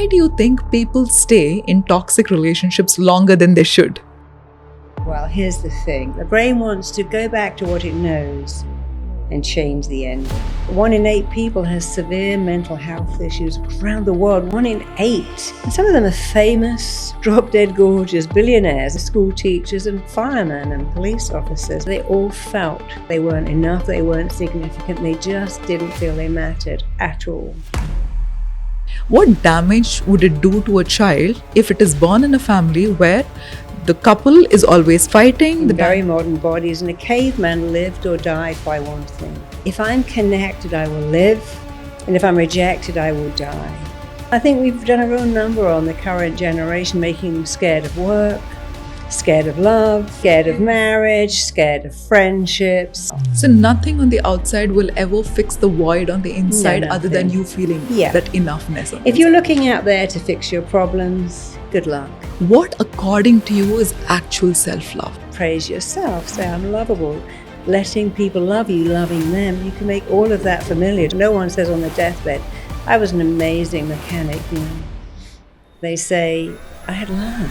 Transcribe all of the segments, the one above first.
why do you think people stay in toxic relationships longer than they should? Well, here's the thing. The brain wants to go back to what it knows and change the ending. 1 in 8 people has severe mental health issues around the world. 1 in 8. And some of them are famous, drop-dead gorgeous billionaires, school teachers and firemen and police officers. They all felt they weren't enough, they weren't significant, they just didn't feel they mattered at all. What damage would it do to a child if it is born in a family where the couple is always fighting? The very modern bodies, and a caveman lived or died by one thing. If I'm connected, I will live, and if I'm rejected, I will die. I think we've done a real number on the current generation, making them scared of work, scared of love, scared of marriage, scared of friendships. So nothing on the outside will ever fix the void on the inside other than you feeling that enoughness. If you're looking out there to fix your problems, good luck. What, according to you, is actual self-love? Praise yourself. Say, I'm lovable. Letting people love you, loving them. You can make all of that familiar. No one says on the deathbed, I was an amazing mechanic. They say, I had love.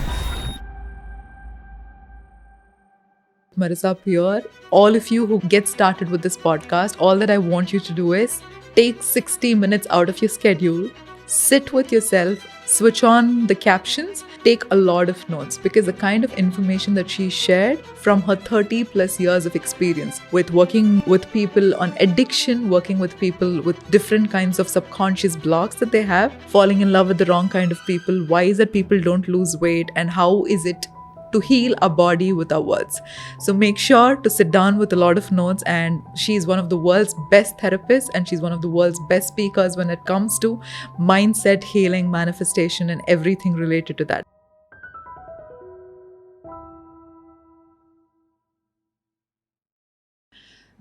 Marisa Peer, all of you who get started with this podcast, all that I want you to do is take 60 minutes out of your schedule, sit with yourself, switch on the captions, take a lot of notes, because the kind of information that she shared from her 30 plus years of experience with working with people on addiction, working with people with different kinds of subconscious blocks that they have, falling in love with the wrong kind of people, why is it people don't lose weight, and how is it to heal our body with our words. So make sure to sit down with a lot of notes, and she's one of the world's best therapists and she's one of the world's best speakers when it comes to mindset, healing, manifestation and everything related to that.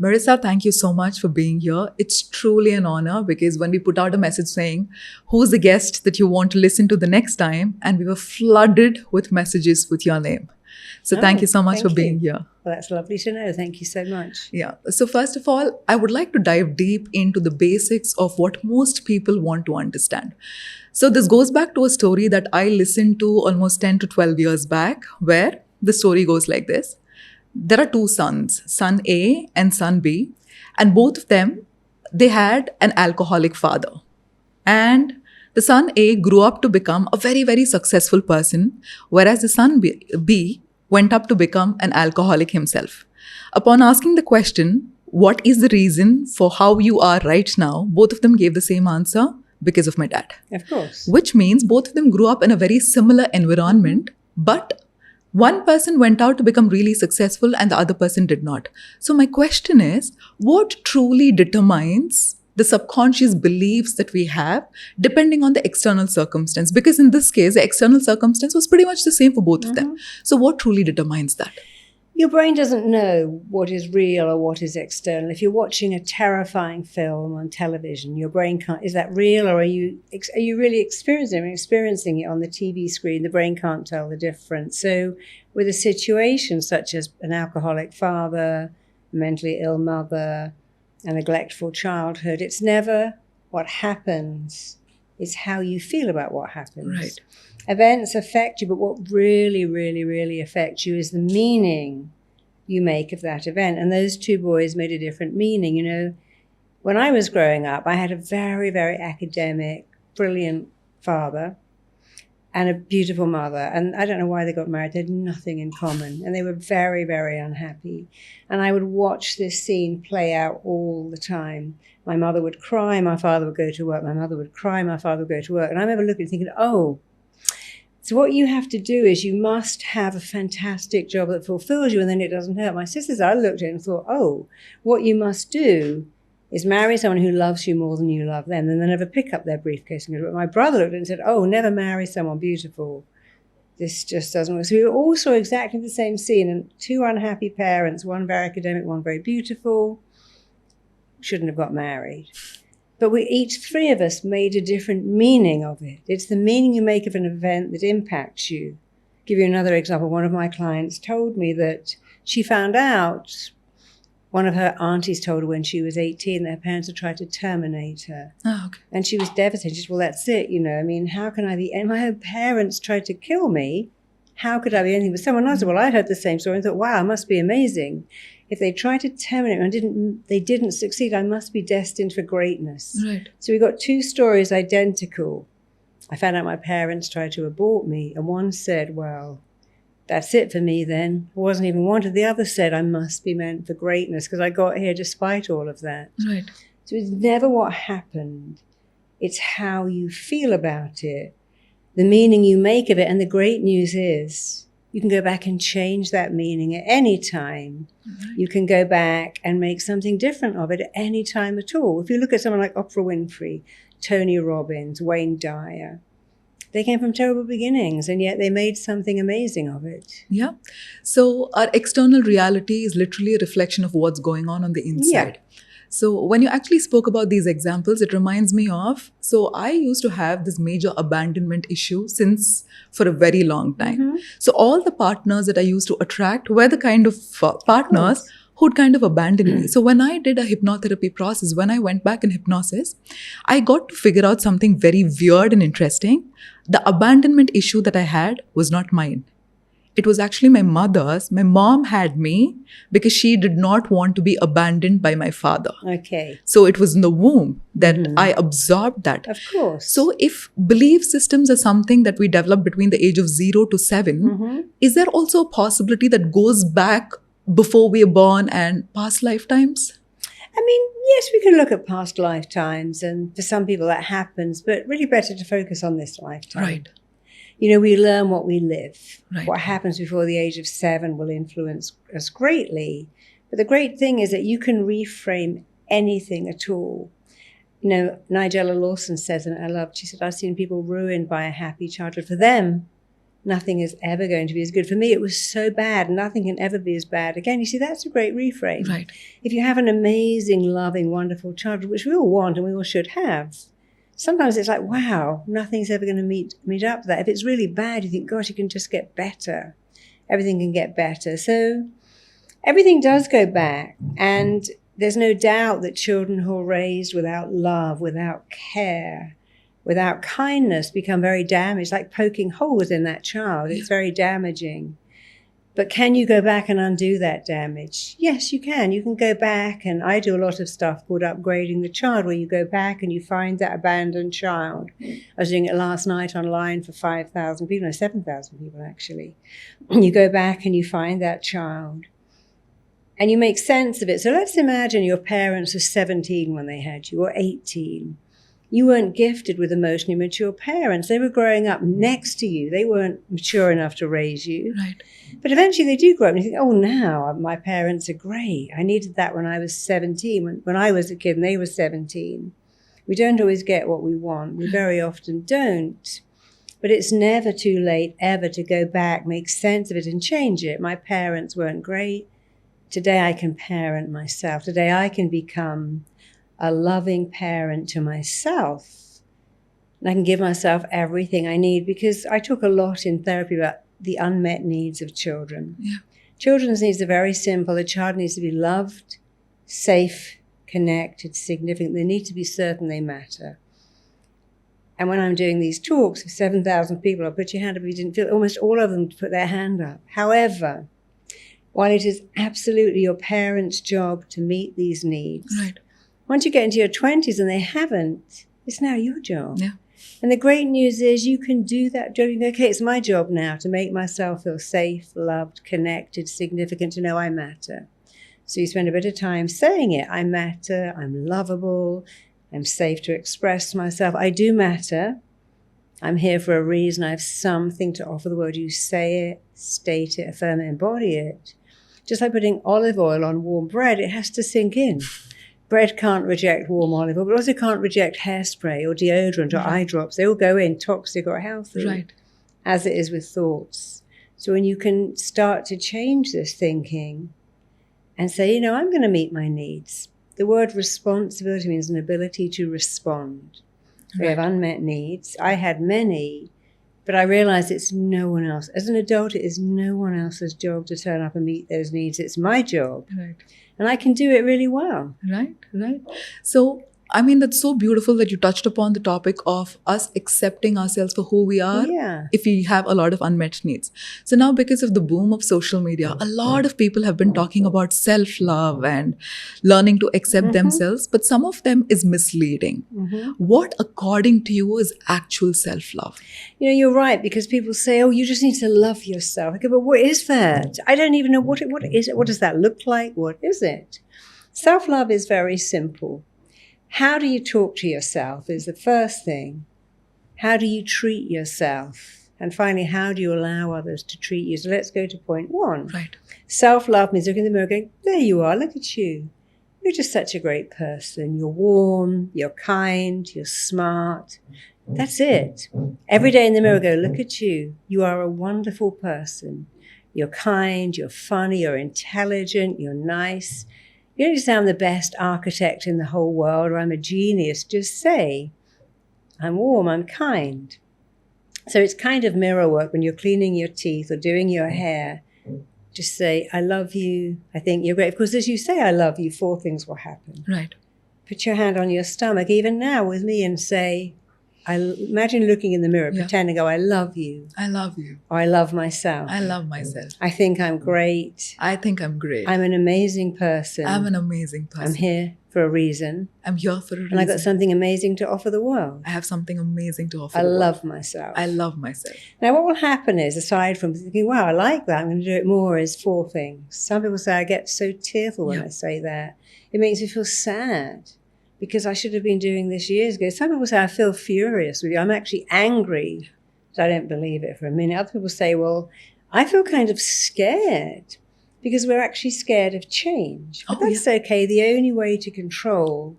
Marisa, thank you so much for being here. It's truly an honor, because when we put out a message saying, who's the guest that you want to listen to the next time? And we were flooded with messages with your name. So thank you so much for being here. Well, that's lovely to know. Thank you so much. Yeah. So first of all, I would like to dive deep into the basics of what most people want to understand. So this goes back to a story that I listened to almost 10 to 12 years back, where the story goes like this. There are 2 sons, son A and son B, and both of them, they had an alcoholic father. And the son A grew up to become a very, very successful person, whereas the son B went up to become an alcoholic himself. Upon asking the question, what is the reason for how you are right now? Both of them gave the same answer: because of my dad. Of course. Which means both of them grew up in a very similar environment, but one person went out to become really successful and the other person did not. So my question is, what truly determines the subconscious beliefs that we have depending on the external circumstance? Because in this case, the external circumstance was pretty much the same for both of them. So what truly determines that? Your brain doesn't know what is real or what is external. If you're watching a terrifying film on television, your brain can't, is that real, or are you really experiencing it on the TV screen? The brain can't tell the difference. So with a situation such as an alcoholic father, a mentally ill mother, a neglectful childhood, it's never what happens, it's how you feel about what happens. Right. Events affect you, but what really, really, really affects you is the meaning you make of that event. And those 2 boys made a different meaning. When I was growing up, I had a very, very academic, brilliant father and a beautiful mother. And I don't know why they got married. They had nothing in common. And they were very, very unhappy. And I would watch this scene play out all the time. My mother would cry, my father would go to work. My mother would cry, my father would go to work. And I remember looking and thinking, so what you have to do is you must have a fantastic job that fulfills you, and then it doesn't hurt. My sisters, I looked at it and thought, what you must do is marry someone who loves you more than you love them, and then never pick up their briefcase and go to work. My brother looked at it and said, never marry someone beautiful. This just doesn't work. So we all saw exactly the same scene, and 2 unhappy parents, one very academic, one very beautiful, shouldn't have got married. But each 3 of us made a different meaning of it. It's the meaning you make of an event that impacts you. I'll give you another example. One of my clients told me that she found out one of her aunties told her when she was 18 that her parents had tried to terminate her. Oh, okay. And she was devastated. She said, well, that's it, you know. I mean, how can I be? And my own parents tried to kill me. How could I be anything but someone else? Well, I heard the same story and thought, wow, it must be amazing. If they tried to terminate me and they didn't succeed, I must be destined for greatness. Right. So we got two stories identical. I found out my parents tried to abort me, and one said, well, that's it for me then. I wasn't even wanted. The other said, I must be meant for greatness because I got here despite all of that. Right. So it's never what happened. It's how you feel about it, the meaning you make of it. And the great news is you can go back and change that meaning at any time. Right. You can go back and make something different of it at any time at all. If you look at someone like Oprah Winfrey, Tony Robbins, Wayne Dyer, they came from terrible beginnings, and yet they made something amazing of it. Yeah. So our external reality is literally a reflection of what's going on the inside. Yeah. So when you actually spoke about these examples, it reminds me of, so I used to have this major abandonment issue since for a very long time. Mm-hmm. So all the partners that I used to attract were the kind of partners who'd kind of abandon me. So when I did a hypnotherapy process, when I went back in hypnosis, I got to figure out something very weird and interesting. The abandonment issue that I had was not mine. It was actually my mother's. My mom had me because she did not want to be abandoned by my father. Okay. So it was in the womb that I absorbed that. Of course. So if belief systems are something that we develop between the age of 0 to 7, is there also a possibility that goes back before we are born and past lifetimes? I mean, yes, we can look at past lifetimes, and for some people that happens, but really better to focus on this lifetime. Right. You know, we learn what we live. Right. What happens before the age of 7 will influence us greatly. But the great thing is that you can reframe anything at all. You know, Nigella Lawson says, and I loved, she said, I've seen people ruined by a happy childhood. For them, nothing is ever going to be as good. For me, it was so bad. Nothing can ever be as bad again. You see, that's a great reframe. Right. If you have an amazing, loving, wonderful childhood, which we all want and we all should have, sometimes it's like, wow, nothing's ever going to meet up to that. If it's really bad, you think, gosh, you can just get better. Everything can get better. So everything does go back. And there's no doubt that children who are raised without love, without care, without kindness become very damaged, like poking holes in that child. It's very damaging. But can you go back and undo that damage? Yes, you can. You can go back, and I do a lot of stuff called upgrading the child, where you go back and you find that abandoned child. I was doing it last night online for 5,000 people, no, 7,000 people actually. You go back and you find that child, and you make sense of it. So let's imagine your parents were 17 when they had you, or 18. You weren't gifted with emotionally mature parents. They were growing up next to you. They weren't mature enough to raise you. Right. But eventually they do grow up and you think, oh, now my parents are great. I needed that when I was 17, when I was a kid and they were 17. We don't always get what we want. We very often don't. But it's never too late ever to go back, make sense of it and change it. My parents weren't great. Today I can parent myself. Today I can become a loving parent to myself. And I can give myself everything I need, because I talk a lot in therapy about the unmet needs of children. Yeah. Children's needs are very simple. A child needs to be loved, safe, connected, significant. They need to be certain they matter. And when I'm doing these talks with 7,000 people, I'll put your hand up if you didn't feel, almost all of them put their hand up. However, while it is absolutely your parents' job to meet these needs, Right. once you get into your 20s and they haven't, it's now your job. Yeah. And the great news is you can do that job. You go, okay, it's my job now to make myself feel safe, loved, connected, significant, to know I matter. So you spend a bit of time saying it. I matter, I'm lovable, I'm safe to express myself. I do matter. I'm here for a reason. I have something to offer the world. You say it, state it, affirm it, embody it. Just like putting olive oil on warm bread, it has to sink in. Bread can't reject warm olive oil, but also can't reject hairspray or deodorant or eye drops. They all go in, toxic or healthy, Right. as it is with thoughts. So when you can start to change this thinking and say, you know, I'm going to meet my needs. The word responsibility means an ability to respond. We have unmet needs. I had many, But I realize it's no one else. As an adult, it is no one else's job to turn up and meet those needs. It's my job. Right. And I can do it really well. Right. So, I mean, that's so beautiful that you touched upon the topic of us accepting ourselves for who we are if we have a lot of unmet needs. So now, because of the boom of social media, a lot of people have been talking about self-love and learning to accept themselves, but some of them is misleading. What, according to you, is actual self-love? You know, you're right, because people say, oh, you just need to love yourself. Okay, but what is that? I don't even know what is it. What does that look like? What is it? Self-love is very simple. How do you talk to yourself is the first thing. How do you treat yourself? And finally, how do you allow others to treat you? So let's go to point one. Right. Self-love means looking in the mirror going, there you are, look at you. You're just such a great person. You're warm, you're kind, you're smart. That's it. Every day in the mirror go, look at you. You are a wonderful person. You're kind, you're funny, you're intelligent, you're nice. You don't say I'm the best architect in the whole world or I'm a genius. Just say, I'm warm, I'm kind. So it's kind of mirror work when you're cleaning your teeth or doing your hair. Just say, I love you. I think you're great. Because as you say, I love you, 4 things will happen. Right. Put your hand on your stomach, even now with me, and say, imagine looking in the mirror, pretending, oh, I love you. I love you. Or I love myself. I love myself. I think I'm great. I think I'm great. I'm an amazing person. I'm an amazing person. I'm here for a reason. I'm here for a reason. And I've got something amazing to offer the world. I have something amazing to offer I the world. love myself. I love myself. Now, what will happen is, aside from thinking, wow, I like that, I'm going to do it more, is 4 things. Some people say, I get so tearful when I say that. It makes me feel sad, because I should have been doing this years ago. Some people say, I feel furious with you. I'm actually angry. So I don't believe it for a minute. Other people say, well, I feel kind of scared, because we're actually scared of change. But that's okay. The only way to control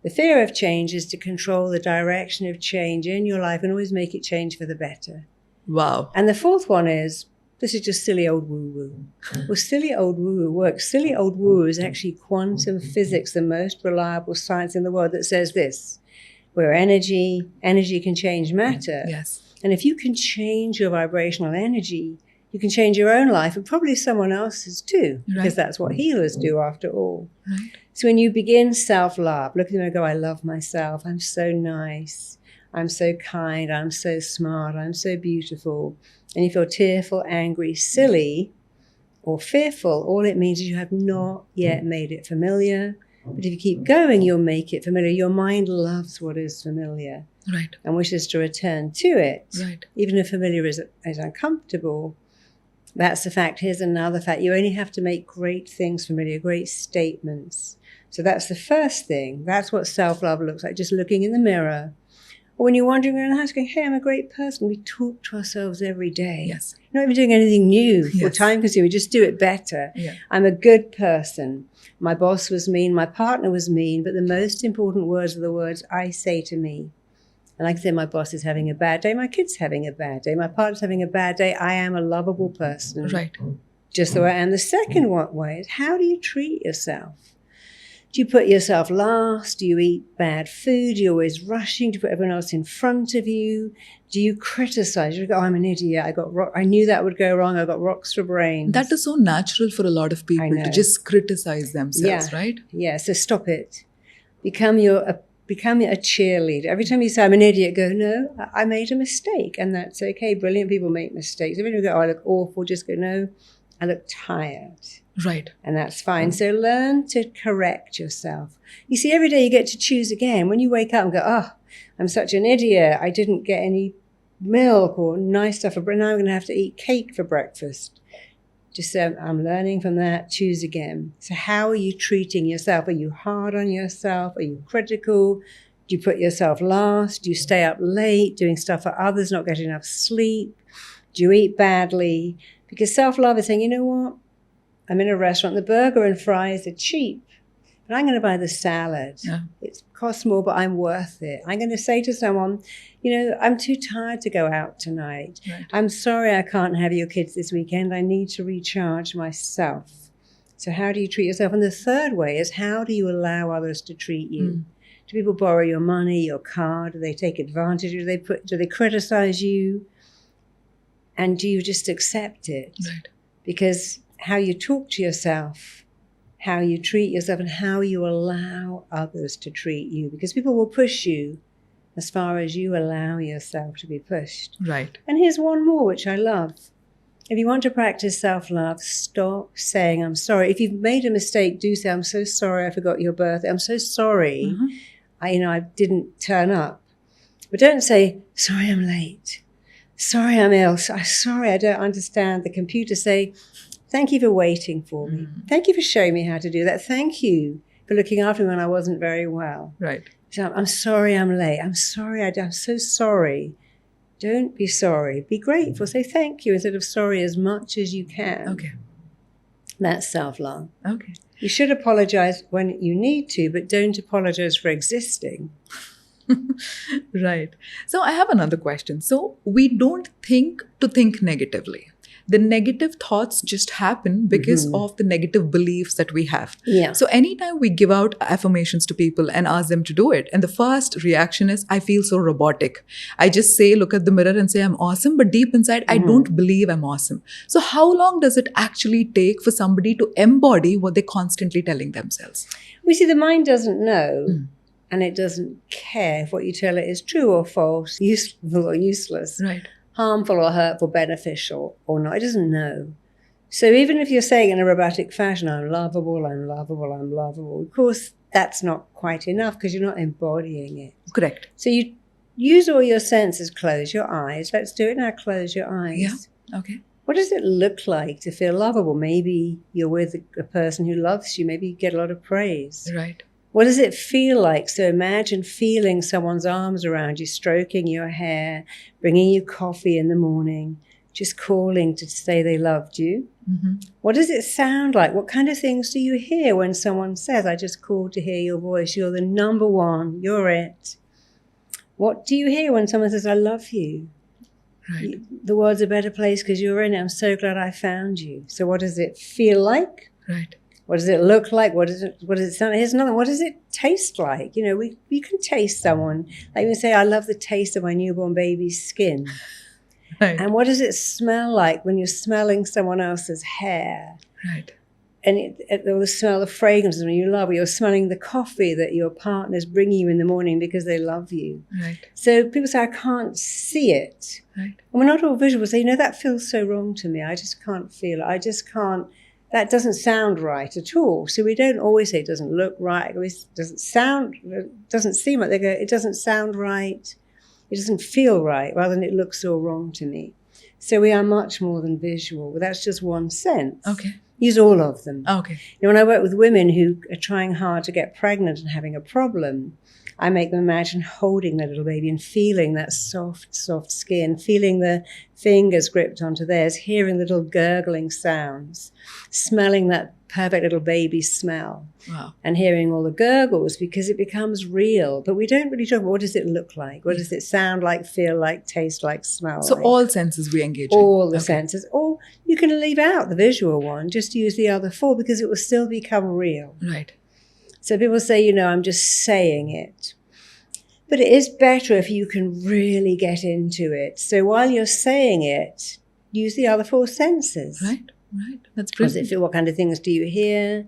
the fear of change is to control the direction of change in your life and always make it change for the better. Wow. And the 4th one is, this is just silly old woo-woo. Well, silly old woo-woo works. Silly old woo-woo is actually quantum physics, the most reliable science in the world, that says this: where energy can change matter. Yes. And if you can change your vibrational energy, you can change your own life and probably someone else's too, because that's what healers do after all. Right. So when you begin self-love, look at them and go, I love myself. I'm so nice. I'm so kind. I'm so smart. I'm so beautiful. And you feel tearful, angry, silly, or fearful, all it means is you have not yet made it familiar. But if you keep going, you'll make it familiar. Your mind loves what is familiar. Right. And wishes to return to it. Right. Even if familiar is uncomfortable. That's the fact. Here's another fact. You only have to make great things familiar, great statements. So that's the first thing. That's what self-love looks like, just looking in the mirror. Or when you're wandering around the house going, hey, I'm a great person. We talk to ourselves every day. Yes. Not even doing anything new or time-consuming. Just do it better. Yeah. I'm a good person. My boss was mean. My partner was mean. But the most important words are the words I say to me. And like I said, my boss is having a bad day. My kid's having a bad day. My partner's having a bad day. I am a lovable person. Right. Just the way I am. The second way is, how do you treat yourself? Do you put yourself last? Do you eat bad food? Are you always rushing? Do you put everyone else in front of you? Do you criticize? You go, oh, I'm an idiot. I knew that would go wrong. I got rocks for brains. That is so natural for a lot of people to just criticize themselves, right? Yeah, so stop it. Become a cheerleader. Every time you say, I'm an idiot, go, no, I made a mistake. And that's okay. Brilliant people make mistakes. Every time you go, oh, I look awful, just go, no, I look tired. Right. And that's fine. So learn to correct yourself. You see, every day you get to choose again. When you wake up and go, oh, I'm such an idiot. I didn't get any milk or nice stuff for breakfast. Now I'm going to have to eat cake for breakfast. Just say, I'm learning from that. Choose again. So how are you treating yourself? Are you hard on yourself? Are you critical? Do you put yourself last? Do you stay up late doing stuff for others, not getting enough sleep? Do you eat badly? Because self-love is saying, you know what? I'm in a restaurant. The burger and fries are cheap, but I'm going to buy the salad. Yeah. It costs more, but I'm worth it. I'm going to say to someone, you know, I'm too tired to go out tonight. Right. I'm sorry I can't have your kids this weekend. I need to recharge myself. So how do you treat yourself? And the third way is, how do you allow others to treat you? Do people borrow your money, your car? Do they take advantage? Do they criticize you? And do you just accept it? Right. Because how you talk to yourself, how you treat yourself, and how you allow others to treat you. Because people will push you as far as you allow yourself to be pushed. Right. And here's one more, which I love. If you want to practice self-love, stop saying, I'm sorry. If you've made a mistake, do say, I'm so sorry I forgot your birthday. I'm so sorry. I didn't turn up. But don't say, sorry I'm late. Sorry I'm ill. Sorry I don't understand the computer. Say, thank you for waiting for me. Thank you for showing me how to do that. Thank you for looking after me when I wasn't very well. Right. So I'm sorry I'm late. I'm sorry. I'm so sorry. Don't be sorry. Be grateful. Say thank you instead of sorry as much as you can. Okay. That's self-love. Okay. You should apologize when you need to, but don't apologize for existing. Right. So I have another question. So we don't think to think negatively. The negative thoughts just happen because of the negative beliefs that we have. Yeah. So anytime we give out affirmations to people and ask them to do it, and the first reaction is, I feel so robotic. I just say, look at the mirror and say, I'm awesome. But deep inside, I don't believe I'm awesome. So how long does it actually take for somebody to embody what they're constantly telling themselves? We see the mind doesn't know. And it doesn't care if what you tell it is true or false, useful or useless, Right. harmful or hurtful, beneficial or not. It doesn't know. So even if you're saying in a robotic fashion, I'm lovable, I'm lovable, I'm lovable, of course, that's not quite enough because you're not embodying it. Correct. So you use all your senses. Close your eyes. Let's do it now. Close your eyes. Yeah. Okay. What does it look like to feel lovable? Maybe you're with a person who loves you. Maybe you get a lot of praise. Right. What does it feel like? So imagine feeling someone's arms around you, stroking your hair, bringing you coffee in the morning, just calling to say they loved you. What does it sound like? What kind of things do you hear when someone says, I just called to hear your voice, you're the number one, you're it? What do you hear when someone says, I love you? Right. The world's a better place because you're in it. I'm so glad I found you. So what does it feel like? Right. What does it look like? What does it sound like? Here's another. What does it taste like? You know, we can taste someone. Like we say, I love the taste of my newborn baby's skin. Right. And what does it smell like when you're smelling someone else's hair? Right. And or the smell of fragrances when you love, or you're smelling the coffee that your partner's bringing you in the morning because they love you. Right. So people say, I can't see it. Right. And we're not all visual. So, that feels so wrong to me. I just can't feel it. I just can't. That doesn't sound right at all. So we don't always say it doesn't look right. It always doesn't seem like they go, it doesn't sound right. It doesn't feel right, rather than it looks all wrong to me. So we are much more than visual. But that's just one sense. Okay. Use all of them. Okay. When I work with women who are trying hard to get pregnant and having a problem, I make them imagine holding their little baby and feeling that soft, soft skin, feeling the fingers gripped onto theirs, hearing the little gurgling sounds, smelling that perfect little baby smell. Wow. And hearing all the gurgles, because it becomes real. But we don't really talk about what does it look like? What does it sound like, feel like, taste like, smell So like? all senses we engage in. All the Okay. senses. Or you can leave out the visual one, just use the other four because it will still become real. Right. So people say, I'm just saying it. But it is better if you can really get into it. So while you're saying it, use the other four senses. Right. Right. That's How does it brilliant. feel? What kind of things do you hear?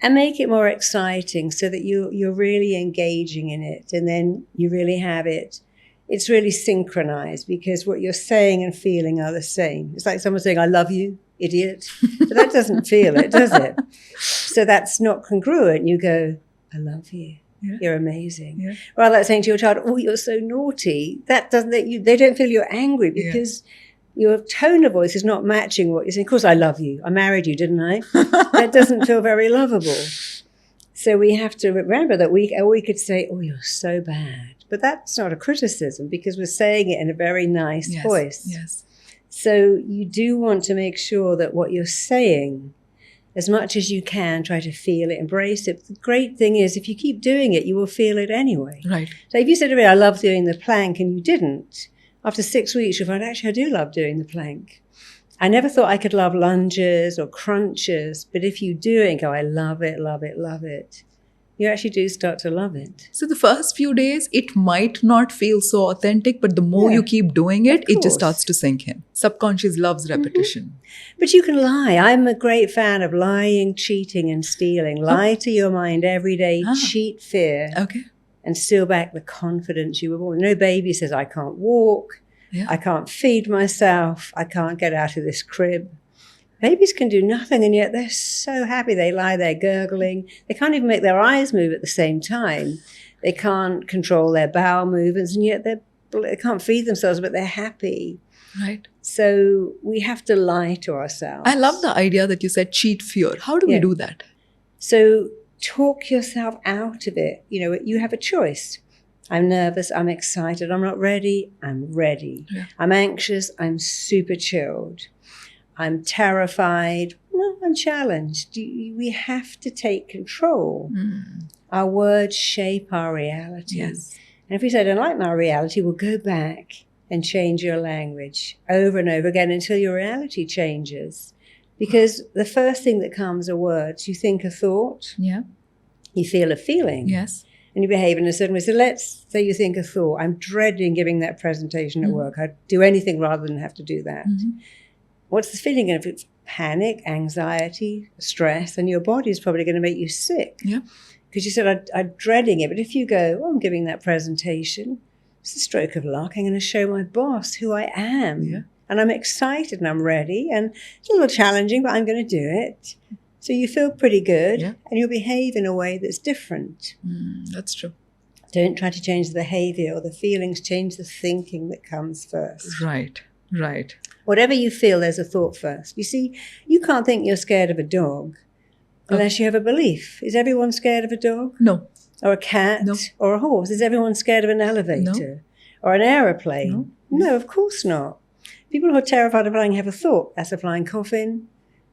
And make it more exciting so that you're really engaging in it. And then you really have it. It's really synchronized because what you're saying and feeling are the same. It's like someone saying, I love you, idiot. But that doesn't feel it, does it? So that's not congruent. You go, I love you. Yeah. You're amazing. Yeah. Rather than saying to your child, oh, you're so naughty. That doesn't. They don't feel you're angry because your tone of voice is not matching what you're saying. Of course, I love you. I married you, didn't I? That doesn't feel very lovable. So we have to remember that we could say, oh, you're so bad. But that's not a criticism because we're saying it in a very nice voice. Yes. So you do want to make sure that what you're saying, as much as you can, try to feel it, embrace it. The great thing is if you keep doing it, you will feel it anyway. Right. So if you said to me, I love doing the plank, and you didn't, after 6 weeks, you'll find, actually, I do love doing the plank. I never thought I could love lunges or crunches, but if you do it and go, I love it, love it, love it, you actually do start to love it. So the first few days, it might not feel so authentic, but the more Yeah, you keep doing it, of it just course. starts to sink in. Subconscious loves repetition. But you can lie. I'm a great fan of lying, cheating, and stealing. Lie to your mind every day, cheat fear, Okay. and steal back the confidence you were born. No baby says, I can't walk, Yeah. I can't feed myself, I can't get out of this crib. Babies can do nothing, and yet they're so happy. They lie there gurgling. They can't even make their eyes move at the same time. They can't control their bowel movements, and yet they can't feed themselves, but they're happy. Right. So we have to lie to ourselves. I love the idea that you said cheat fear. How do we do that? So talk yourself out of it. You have a choice. I'm nervous, I'm excited, I'm not ready, I'm ready. Yeah. I'm anxious, I'm super chilled. I'm terrified, well, I'm challenged. We have to take control. Our words shape our reality. Yes. And if we say, I don't like my reality, we'll go back and change your language over and over again until your reality changes. Because the first thing that comes are words. You think a thought. Yeah. You feel a feeling. Yes. And you behave in a certain way. So let's say you think a thought. I'm dreading giving that presentation at work. I'd do anything rather than have to do that. What's the feeling? And if it's panic, anxiety, stress, then your body is probably going to make you sick. Yeah. Because you said, I'm dreading it. But if you go, I'm giving that presentation, it's a stroke of luck. I'm going to show my boss who I am. Yeah. And I'm excited and I'm ready. And it's a little challenging, but I'm going to do it. So you feel pretty good, and you'll behave in a way that's different. That's true. Don't try to change the behavior or the feelings, change the thinking that comes first. Right. Whatever you feel, there's a thought first. You see, you can't think you're scared of a dog unless you have a belief. Is everyone scared of a dog? No. Or a cat? No. Or a horse? Is everyone scared of an elevator? No. Or an aeroplane? No, of course not. People who are terrified of flying have a thought. That's a flying coffin.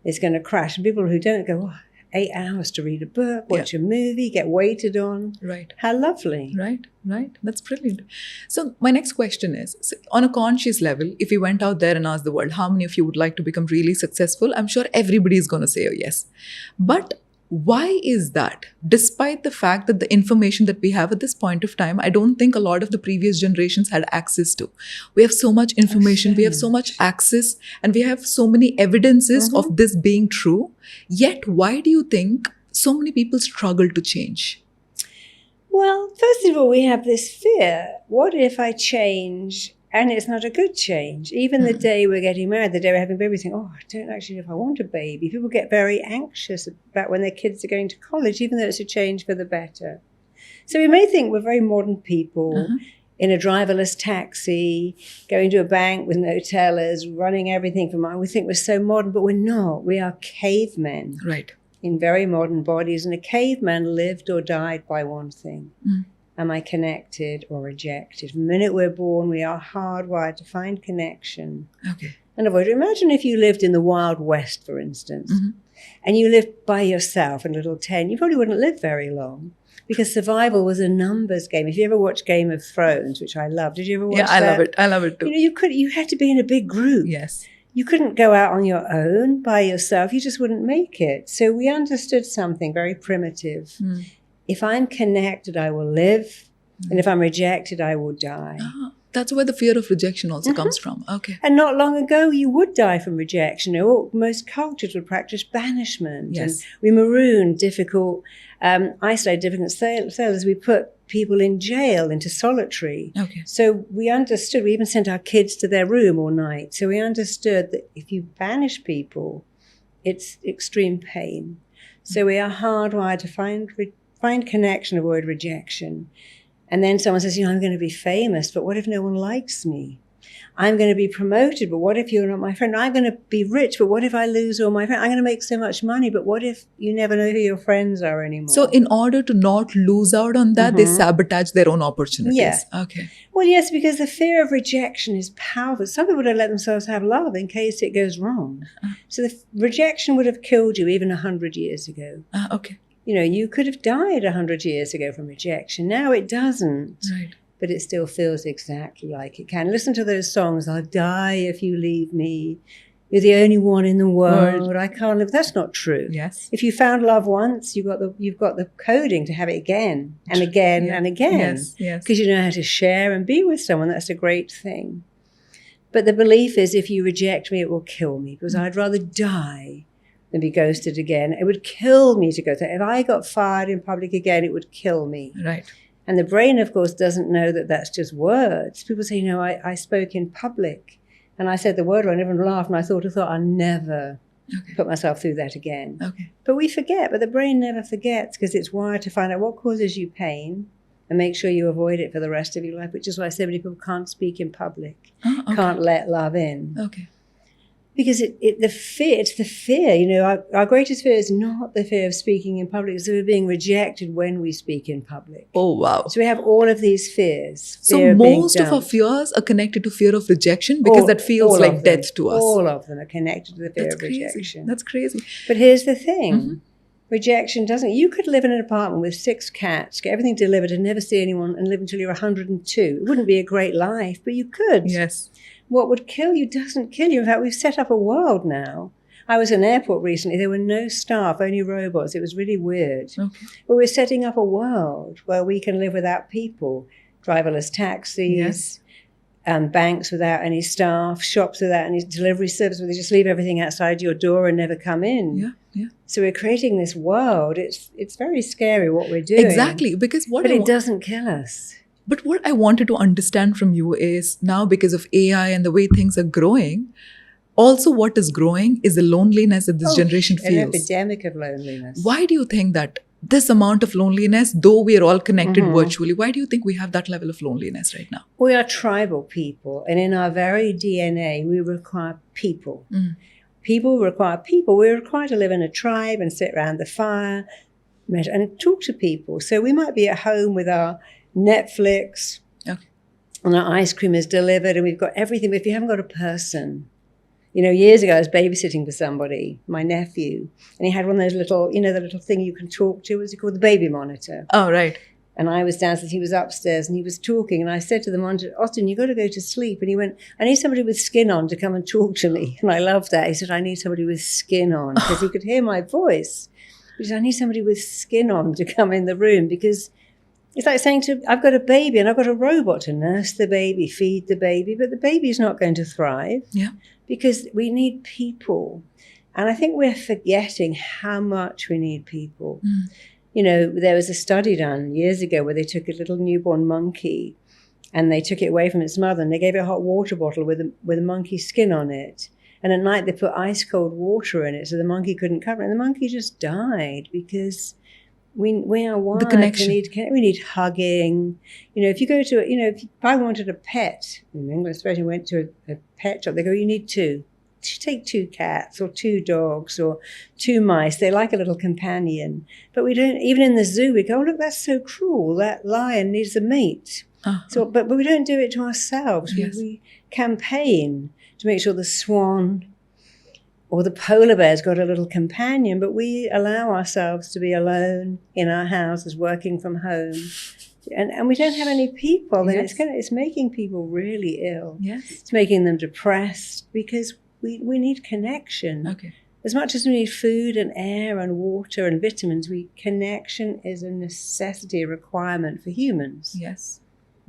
It's going to crash. And people who don't go, 8 hours to read a book, watch a movie, get waited on. Right. How lovely. Right. That's brilliant. So my next question is, on a conscious level, if we went out there and asked the world, how many of you would like to become really successful? I'm sure everybody is going to say yes. But why is that? Despite the fact that the information that we have at this point of time, I don't think a lot of the previous generations had access to. We have so much information, we have so much access, and we have so many evidences of this being true. Yet, why do you think so many people struggle to change? Well, first of all, we have this fear. What if I change and it's not a good change? Even the day we're getting married, the day we're having a baby, we think, I don't actually know if I want a baby. People get very anxious about when their kids are going to college, even though it's a change for the better. So we may think we're very modern people in a driverless taxi, going to a bank with no tellers, running everything from our. We think we're so modern, but we're not. We are cavemen. Right. In very modern bodies. And a caveman lived or died by one thing. Am I connected or rejected? From the minute we're born, we are hardwired to find connection. Okay. And avoid it. Imagine if you lived in the Wild West, for instance, and you lived by yourself in a little tent. You probably wouldn't live very long because survival was a numbers game. If you ever watched Game of Thrones, which I love, did you ever watch that? Yeah, I love it too. You had to be in a big group. Yes. You couldn't go out on your own by yourself. You just wouldn't make it. So we understood something very primitive. If I'm connected, I will live. And if I'm rejected, I will die. That's where the fear of rejection also comes from. Okay. And not long ago, you would die from rejection. Most cultures would practice banishment. Yes. And we marooned isolated difficult sailors. We put people in jail into solitary. Okay. So we understood. We even sent our kids to their room all night. So we understood that if you banish people, it's extreme pain. So we are hardwired to find connection, avoid rejection. And then someone says, I'm going to be famous, but what if no one likes me? I'm going to be promoted, but what if you're not my friend? I'm going to be rich, but what if I lose all my friends? I'm going to make so much money, but what if you never know who your friends are anymore? So in order to not lose out on that, they sabotage their own opportunities. Yeah. Okay. Well, yes, because the fear of rejection is powerful. Some people don't let themselves have love in case it goes wrong. So the rejection would have killed you even 100 years ago. Okay. You could have died 100 years ago from rejection. Now it doesn't. Right. But it still feels exactly like it can. Listen to those songs, I'll die if you leave me. You're the only one in the world. World. I can't live. That's not true. Yes. If you found love once, you've got the coding to have it again and again and again. Yes, yes. Because you know how to share and be with someone. That's a great thing. But the belief is, if you reject me, it will kill me, because I'd rather die than be ghosted again. It would kill me to go through. If I got fired in public again, it would kill me. Right. And the brain, of course, doesn't know that that's just words. People say, you know, I spoke in public and I said the word, and everyone laughed, and I thought, I'll never put myself through that again. Okay. But we forget, but the brain never forgets, because it's wired to find out what causes you pain and make sure you avoid it for the rest of your life, which is why so many people can't speak in public, can't let love in. Okay. Because it's the fear, you know, our greatest fear is not the fear of speaking in public, it's we're being rejected when we speak in public. Oh, wow. So we have all of these fears. So most of our fears are connected to fear of rejection, because that feels like death to us. All of them are connected to the fear of rejection. That's crazy. But here's the thing. Rejection doesn't. You could live in an apartment with 6 cats, get everything delivered, and never see anyone, and live until you're 102. It wouldn't be a great life, but you could. Yes. What would kill you doesn't kill you. In fact, we've set up a world now. I was in an airport recently. There were no staff, only robots. It was really weird. Okay. But we're setting up a world where we can live without people. Driverless taxis, banks without any staff, shops without any delivery service, where they just leave everything outside your door and never come in. Yeah, yeah. So we're creating this world. It's very scary what we're doing. Exactly, because but it doesn't kill us. But what I wanted to understand from you is, now because of AI and the way things are growing, also what is growing is the loneliness that this generation feels. An epidemic of loneliness. Why do you think that this amount of loneliness, though we are all connected virtually, why do you think we have that level of loneliness right now? We are tribal people, and in our very DNA, we require people. People require people. We're required to live in a tribe and sit around the fire and talk to people. So we might be at home with our Netflix, and our ice cream is delivered, and we've got everything. But if you haven't got a person, you know, years ago I was babysitting for somebody, my nephew, and he had one of those little, you know, the little thing you can talk to. What's it called? The baby monitor. Oh, right. And I was downstairs, he was upstairs, and he was talking. And I said to the monitor, Austin, you've got to go to sleep. And he went, I need somebody with skin on to come and talk to me. And I loved that. He said, I need somebody with skin on, because he could hear my voice. He said, I need somebody with skin on to come in the room, because it's like saying I've got a baby and I've got a robot to nurse the baby, feed the baby, but the baby's not going to thrive. Yeah. Because we need people. And I think we're forgetting how much we need people. You know, there was a study done years ago where they took a little newborn monkey and they took it away from its mother, and they gave it a hot water bottle with a monkey skin on it. And at night they put ice cold water in it so the monkey couldn't cover it. And the monkey just died, because we are wired. The connection. We need hugging. You know, if you go to, you know, if I wanted a pet, in England especially, went to a pet shop, they go, you need 2. Take 2 cats or 2 dogs or 2 mice. They like a little companion. But we don't, even in the zoo, we go, oh, look, that's so cruel. That lion needs a mate. So, but we don't do it to ourselves. Yes. We campaign to make sure the swan or the polar bear's got a little companion, but we allow ourselves to be alone in our houses, working from home. And we don't have any people. Then it's making people really ill. Yes. It's making them depressed, because we need connection. Okay. As much as we need food and air and water and vitamins, connection is a necessity, a requirement for humans. Yes.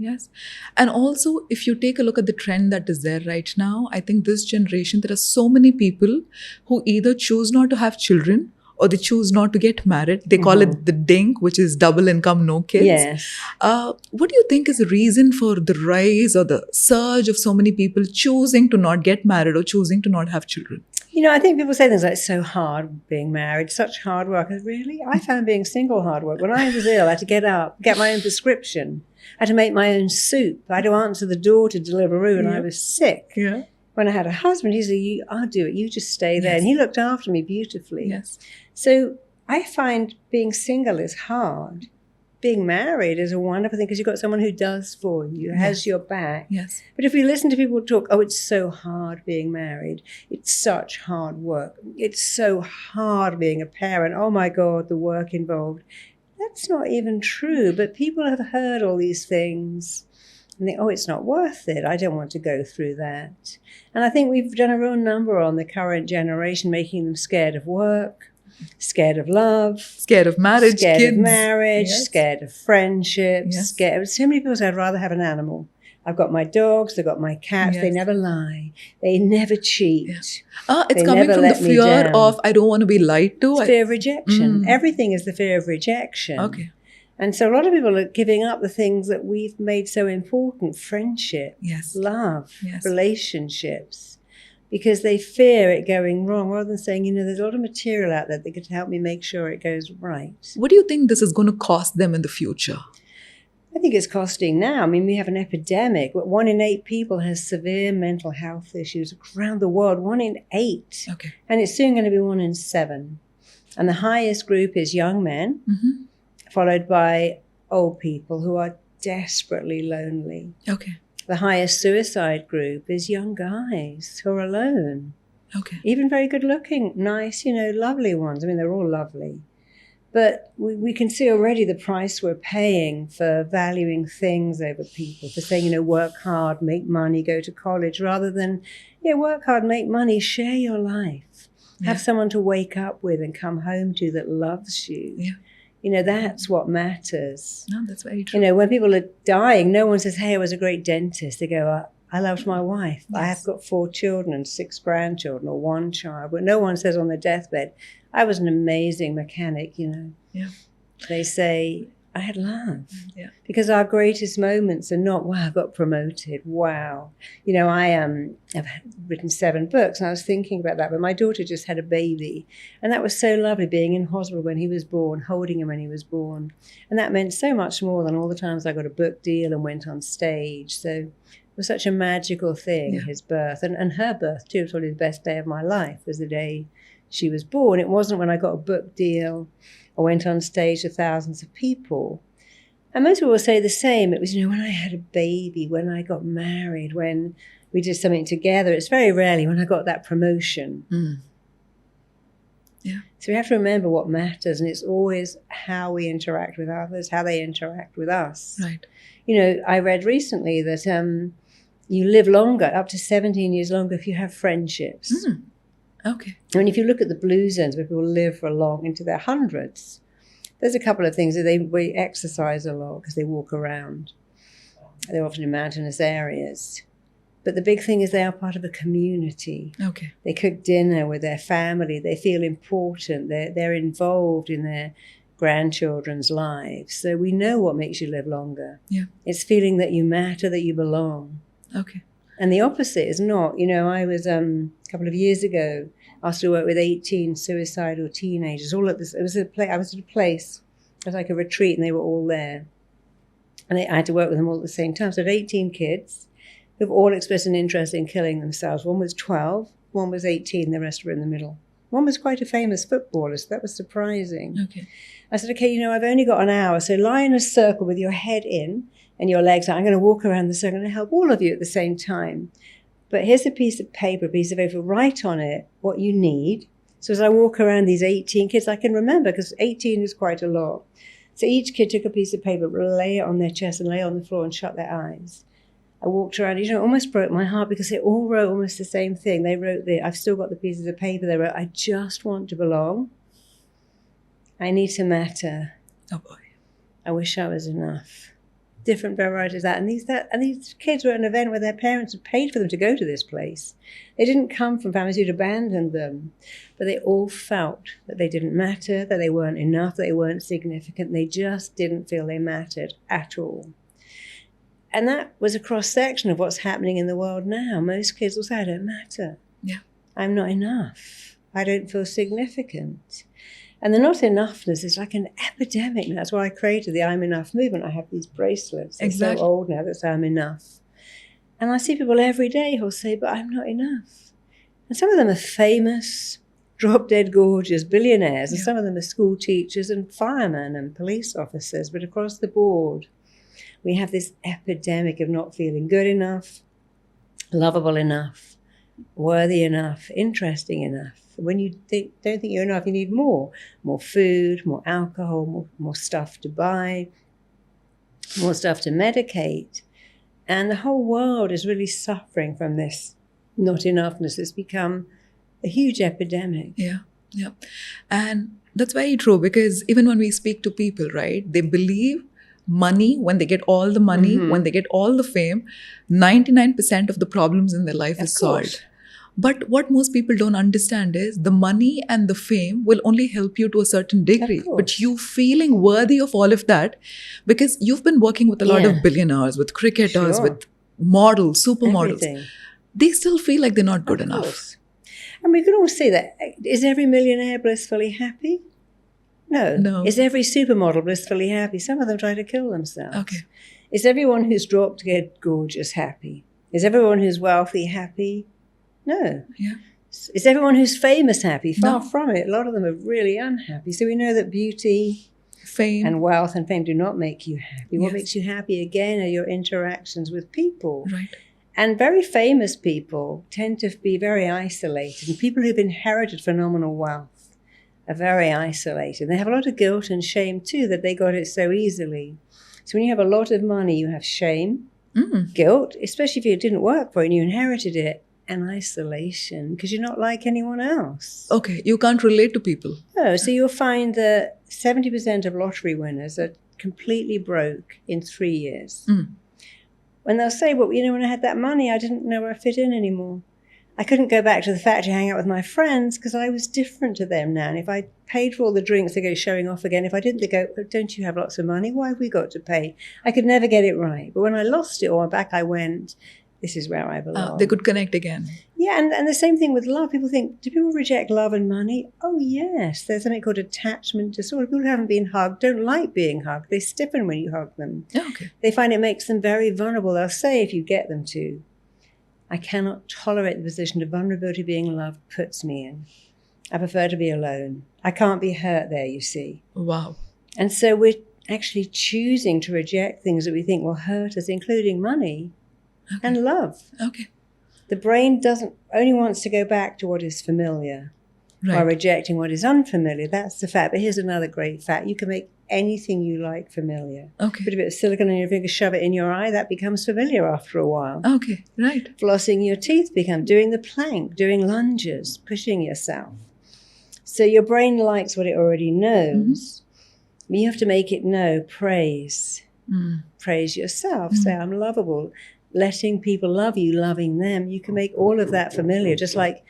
Yes. And also, if you take a look at the trend that is there right now, I think this generation, there are so many people who either choose not to have children or they choose not to get married. They call it the DINK, which is double income, no kids. Yes. What do you think is the reason for the rise or the surge of so many people choosing to not get married or choosing to not have children? You know, I think people say things like, it's so hard being married, such hard work. Really? I found being single hard work. When I was ill, I had to get up, get my own prescription. I had to make my own soup. I had to answer the door to Deliveroo, and I was sick. Yeah. When I had a husband, he said, I'll do it. You just stay there. Yes. And he looked after me beautifully. Yes. So I find being single is hard. Being married is a wonderful thing, because you've got someone who does for you, has your back. Yes. But if you listen to people talk, oh, it's so hard being married. It's such hard work. It's so hard being a parent. Oh, my God, the work involved. That's not even true. But people have heard all these things. and think, oh, it's not worth it. I don't want to go through that. And I think we've done a real number on the current generation, making them scared of work, scared of love, scared of marriage, yes. Scared of friendships, yes. scared. So many people say, I'd rather have an animal. I've got my dogs, I've got my cats, yes. They never lie, they never cheat. Yeah. It's coming from the fear of, I don't want to be lied to. It's fear of rejection. Everything is the fear of rejection. Okay. And so a lot of people are giving up the things that we've made so important, friendship, yes. love, yes. relationships, because they fear it going wrong, rather than saying, there's a lot of material out there that could help me make sure it goes right. What do you think this is going to cost them in the future? I think it's costing now. I mean, we have an epidemic. 1 in 8 people has severe mental health issues around the world. 1 in 8. Okay. And it's soon going to be 1 in 7. And the highest group is young men, followed by old people who are desperately lonely. Okay. The highest suicide group is young guys who are alone. Okay. Even very good looking, nice, lovely ones. I mean, they're all lovely. But we can see already the price we're paying for valuing things over people, for saying, work hard, make money, go to college, rather than, work hard, make money, share your life. Yeah. Have someone to wake up with and come home to that loves you. Yeah. That's what matters. No, that's very true. When people are dying, no one says, hey, I was a great dentist. They go, I loved my wife. Yes. I have got 4 children and 6 grandchildren, or 1 child. But no one says on their deathbed, I was an amazing mechanic, Yeah. They say, I had love. Yeah. Because our greatest moments are not, wow, I got promoted. Wow. I've written 7 books, and I was thinking about that, but my daughter just had a baby. And that was so lovely, being in hospital when he was born, holding him when he was born. And that meant so much more than all the times I got a book deal and went on stage. So it was such a magical thing, his birth. And her birth, too, was probably the best day of my life, was the day she was born. It wasn't when I got a book deal or went on stage to thousands of people. And most people will say the same. It was, when I had a baby, when I got married, when we did something together. It's very rarely when I got that promotion. Yeah. So we have to remember what matters, and it's always how we interact with others, how they interact with us. Right. I read recently that you live longer, up to 17 years longer, if you have friendships. Okay. I mean, if you look at the blue zones where people live for long into their hundreds, there's a couple of things that they exercise a lot because they walk around. They're often in mountainous areas. But the big thing is they are part of a community. Okay. They cook dinner with their family. They feel important. They're involved in their grandchildren's lives. So we know what makes you live longer. Yeah. It's feeling that you matter, that you belong. Okay. And the opposite is not. I was a couple of years ago asked to work with 18 suicidal teenagers. All at this. I was at a place. It was like a retreat, and they were all there. And I had to work with them all at the same time. So I had 18 kids who've all expressed an interest in killing themselves. One was 12, one was 18, the rest were in the middle. One was quite a famous footballer, so that was surprising. Okay. I said, okay, I've only got an hour, so lie in a circle with your head in and your legs out. I'm going to walk around the circle. I'm going to help all of you at the same time. But here's a piece of paper, a piece of paper, write on it what you need. So as I walk around these 18 kids, I can remember, because 18 is quite a lot. So each kid took a piece of paper, lay it on their chest and lay it on the floor and shut their eyes. I walked around, it almost broke my heart, because they all wrote almost the same thing. They wrote, I've still got the pieces of paper, they wrote, I just want to belong. I need to matter. Oh boy. I wish I was enough. Different varieties of that. And these kids were at an event where their parents had paid for them to go to this place. They didn't come from families who'd abandoned them, but they all felt that they didn't matter, that they weren't enough, that they weren't significant. They just didn't feel they mattered at all. And that was a cross-section of what's happening in the world now. Most kids will say, I don't matter. Yeah. I'm not enough. I don't feel significant. And the not enoughness is like an epidemic. That's why I created the I'm Enough movement. I have these bracelets. They're exactly. so old now that say I'm enough. And I see people every day who'll say, but I'm not enough. And some of them are famous, drop-dead gorgeous billionaires. And some of them are school teachers and firemen and police officers. But across the board, we have this epidemic of not feeling good enough, lovable enough, worthy enough, interesting enough. When you don't think you're enough, you need more food, more alcohol, more stuff to buy, more stuff to medicate. And the whole world is really suffering from this not enoughness. It's become a huge epidemic. Yeah, yeah. And that's very true, because even when we speak to people, right, they believe money, when they get all the money, when they get all the fame, 99% of the problems in their life is solved. But what most people don't understand is the money and the fame will only help you to a certain degree. But you feeling worthy of all of that, because you've been working with a lot of billionaires, with cricketers, with models, supermodels. They still feel like they're not good enough. And we can all see that. Is every millionaire blissfully happy? No. Is every supermodel blissfully happy? Some of them try to kill themselves. Okay. Is everyone who's dropped dead gorgeous happy? Is everyone who's wealthy happy? No. Yeah. Is everyone who's famous happy? Far from it. A lot of them are really unhappy. So we know that beauty, fame, and wealth and fame do not make you happy. What makes you happy, again, are your interactions with people. Right. And very famous people tend to be very isolated. And people who've inherited phenomenal wealth are very isolated. They have a lot of guilt and shame too, that they got it so easily. So when you have a lot of money, you have shame, guilt, especially if it didn't work for you and you inherited it, and isolation, because you're not like anyone else. Okay, you can't relate to people. No, so you'll find that 70% of lottery winners are completely broke in 3 years. When they'll say, well, when I had that money, I didn't know where I fit in anymore. I couldn't go back to the factory, hang out with my friends, because I was different to them now. And if I paid for all the drinks, they go showing off again. If I didn't, they go, oh, don't you have lots of money? Why have we got to pay? I could never get it right. But when I lost it, or back I went, this is where I belong. They could connect again. Yeah, and the same thing with love. People think, do people reject love and money? Oh, yes. There's something called attachment disorder. People who haven't been hugged don't like being hugged. They stiffen when you hug them. Okay. They find it makes them very vulnerable. They'll say, if you get them to, I cannot tolerate the position of vulnerability being loved puts me in. I prefer to be alone. I can't be hurt there, you see. Wow. And so we're actually choosing to reject things that we think will hurt us, including money. Okay. And love. Okay. The brain only wants to go back to what is familiar while rejecting what is unfamiliar. That's the fact. But here's another great fact. You can make anything you like familiar. Okay. Put a bit of silicone on your finger, shove it in your eye, that becomes familiar after a while. Okay, right. Flossing your teeth doing the plank, doing lunges, pushing yourself. So your brain likes what it already knows. But you have to make it know praise. Praise yourself. Say, I'm lovable. Letting people love you, loving them, you can make all of that familiar. Just like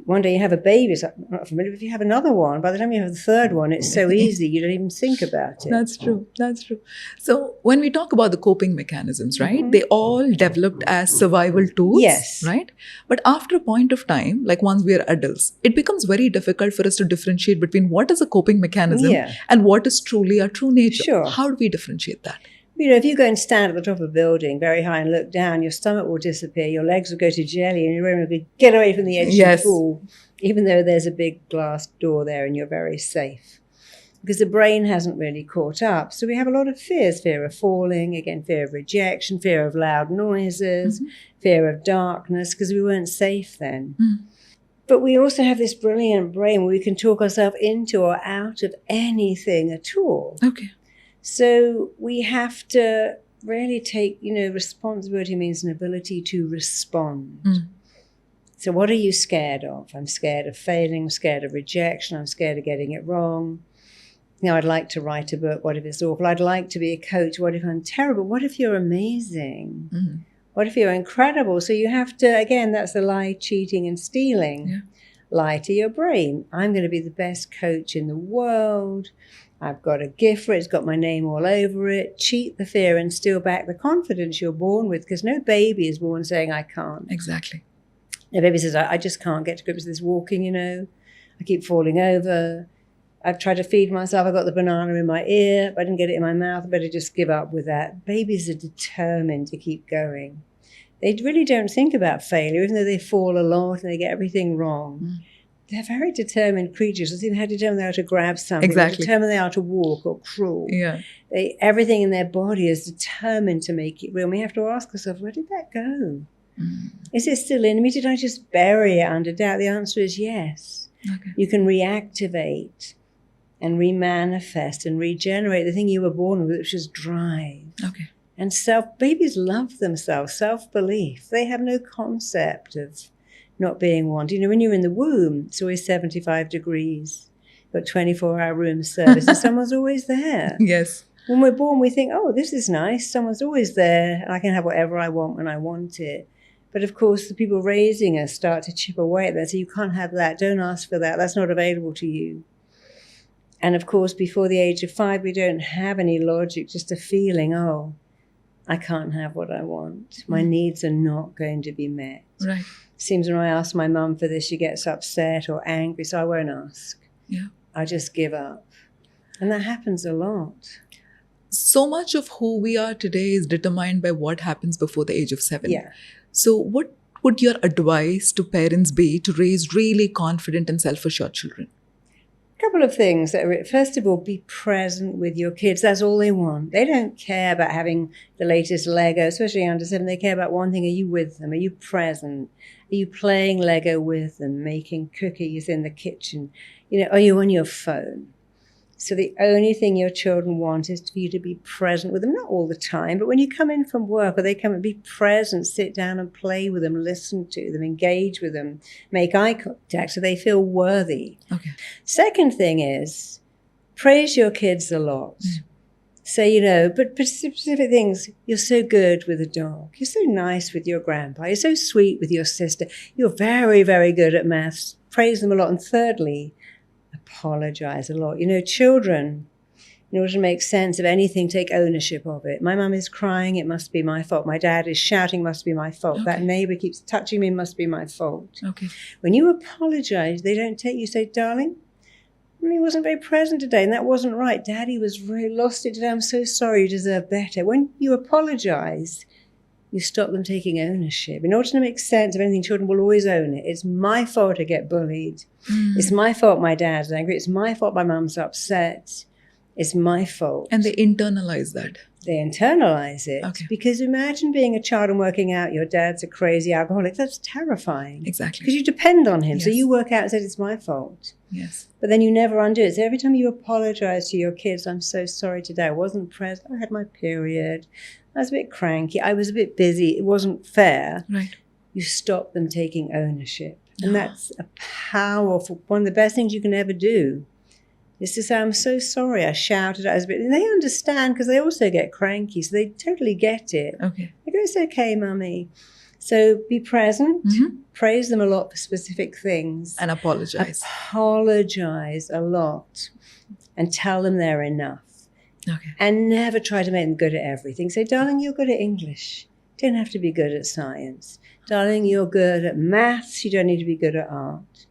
one day you have a baby, it's not familiar. If you have another one, by the time you have the third one, it's so easy, you don't even think about it. That's true. That's true. So when we talk about the coping mechanisms, right, they all developed as survival tools, right? But after a point of time, like once we are adults, it becomes very difficult for us to differentiate between what is a coping mechanism and what is truly our true nature. Sure. How do we differentiate that? If you go and stand at the top of a building very high and look down, your stomach will disappear, your legs will go to jelly, and you're going to get away from the edge and fall, even though there's a big glass door there and you're very safe. Because the brain hasn't really caught up. So we have a lot of fears, fear of falling, again, fear of rejection, fear of loud noises, fear of darkness, because we weren't safe then. But we also have this brilliant brain where we can talk ourselves into or out of anything at all. Okay. So we have to really take, responsibility means an ability to respond. So what are you scared of? I'm scared of failing, I'm scared of rejection, I'm scared of getting it wrong. I'd like to write a book, what if it's awful? I'd like to be a coach, what if I'm terrible? What if you're amazing? What if you're incredible? So you have to, again, that's the lie, cheating and stealing. Lie to your brain. I'm going to be the best coach in the world. I've got a gift for it. It's got my name all over it. Cheat the fear and steal back the confidence you're born with, because no baby is born saying, I can't. Exactly. No baby says, I just can't get to grips with this walking, I keep falling over. I've tried to feed myself. I got the banana in my ear, but I didn't get it in my mouth. I better just give up with that. Babies are determined to keep going. They really don't think about failure, even though they fall a lot and they get everything wrong. They're very determined creatures. They see how determined they are to grab something, how determined they are to walk or crawl. Everything in their body is determined to make it real. And we have to ask ourselves, where did that go? Is it still in me? Did I just bury it under doubt? The answer is yes. You can reactivate and remanifest and regenerate the thing you were born with, which is drive. And babies love themselves, self-belief. They have no concept of not being wanted. You know, when you're in the womb, it's always 75 degrees. You've got 24-hour room service, and someone's always there. Yes. When we're born, we think, oh, this is nice. Someone's always there, and I can have whatever I want when I want it. But of course, the people raising us start to chip away at that. So you can't have that. Don't ask for that. That's not available to you. And of course, before the age of 5, we don't have any logic, just a feeling, oh, I can't have what I want. My needs are not going to be met. Right. Seems when I ask my mum for this, she gets upset or angry, so I won't ask. Yeah. I just give up. And that happens a lot. So much of who we are today is determined by what happens before the age of 7. Yeah. So what would your advice to parents be to raise really confident and self-assured children? A couple of things. First of all, be present with your kids. That's all they want. They don't care about having the latest Lego, especially under 7. They care about one thing. Are you with them? Are you present? Are you playing Lego with them, making cookies in the kitchen? You know, are you on your phone? So the only thing your children want is for you to be present with them, not all the time, but when you come in from work or they come and be present, sit down and play with them, listen to them, engage with them, make eye contact so they feel worthy. Okay. Second thing is praise your kids a lot. Say, you know, but specific things. You're so good with a dog. You're so nice with your grandpa. You're so sweet with your sister. You're very, very good at maths. Praise them a lot. And thirdly, apologize a lot. You know, children, in order to make sense of anything, take ownership of it. My mum is crying, it must be my fault. My dad is shouting, must be my fault. Okay. That neighbor keeps touching me, must be my fault. Okay. When you apologize, they don't take you, say, darling, he wasn't very present today, and that wasn't right. Daddy was really lost it today. I'm so sorry, you deserve better. When you apologize, you stop them taking ownership. In order to make sense of anything, children will always own it. It's my fault I get bullied. It's my fault my dad's angry. It's my fault my mum's upset. It's my fault. And they internalize that. They internalize it. Okay. Because imagine being a child and working out your dad's a crazy alcoholic. That's terrifying. Exactly. Because you depend on him. So Yes. you work out and say, it's my fault. Yes. But then you never undo it. So every time you apologize to your kids, I'm so sorry today. I wasn't present. I had my period. I was a bit cranky. I was a bit busy. It wasn't fair. Right. You stop them taking ownership. And that's a powerful, one of the best things you can ever do is to say, I'm so sorry. I shouted. I was a bit, and they understand because they also get cranky. So they totally get it. Okay. They go, it's okay, mummy. So be present. Mm-hmm. Praise them a lot for specific things. And apologize. Apologize a lot and tell them they're enough. Okay. And never try to make them good at everything. Say, darling, you're good at English. You don't have to be good at science. Darling, you're good at maths. You don't need to be good at art.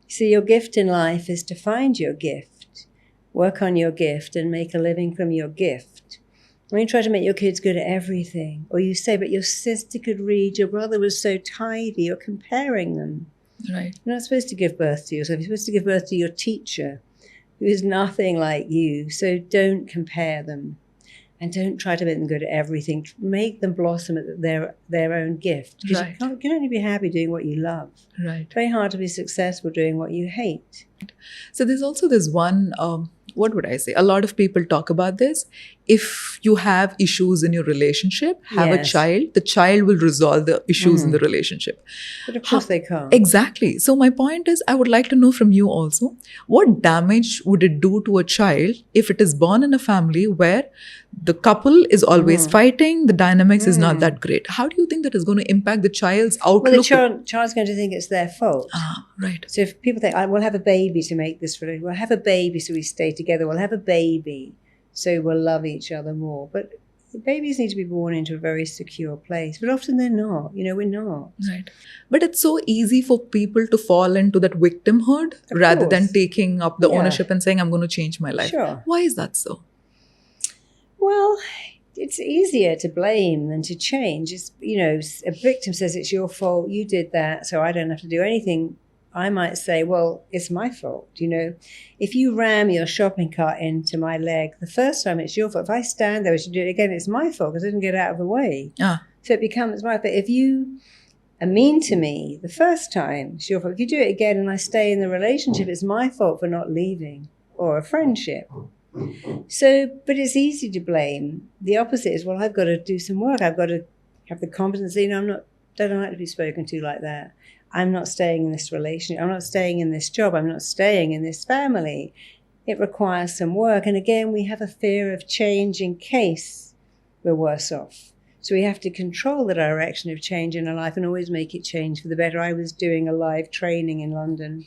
See, your gift in life is to find your gift, work on your gift, and make a living from your gift. When you try to make your kids good at everything, or you say, but your sister could read, your brother was so tidy, you're comparing them. Right. You're not supposed to give birth to yourself. You're supposed to give birth to your teacher, who is nothing like you. So don't compare them. And don't try to make them good at everything. Make them blossom at their own gift. Because Right. you can only be happy doing what you love. Right. It's very hard to be successful doing what you hate. So there's also this one, what would I say? A lot of people talk about this. If you have issues in your relationship, have a Yes. child, the child will resolve the issues in the relationship. But of course they can't. Exactly. So my point is, I would like to know from you also, what damage would it do to a child if it is born in a family where the couple is always fighting, the dynamics is not that great? How do you think that is going to impact the child's outlook? Well, the child's going to think it's their fault. Ah, right. So if people think, we'll have a baby to make this relationship, we'll have a baby so we stay together, we'll have a baby so we'll love each other more. But babies need to be born into a very secure place. But often they're not. You know, we're not. Right. But it's so easy for people to fall into that victimhood rather than course. taking up the Yeah. ownership and saying, I'm going to change my life. Sure. Why is that so? Well, it's easier to blame than to change. It's, you know, a victim says it's your fault, you did that, so I don't have to do anything. I might say, well, it's my fault. You know, if you ram your shopping cart into my leg the first time, it's your fault. If I stand there and you do it again, it's my fault because I didn't get out of the way. Ah, So it becomes my fault. If you are mean to me the first time, it's your fault. If you do it again and I stay in the relationship, it's my fault for not leaving, or a friendship. So, but it's easy to blame. The opposite is, well, I've got to do some work. I've got to have the competence. You know, don't like to be spoken to like that. I'm not staying in this relationship. I'm not staying in this job. I'm not staying in this family. It requires some work. And again, we have a fear of change in case we're worse off. So we have to control the direction of change in our life and always make it change for the better. I was doing a live training in London.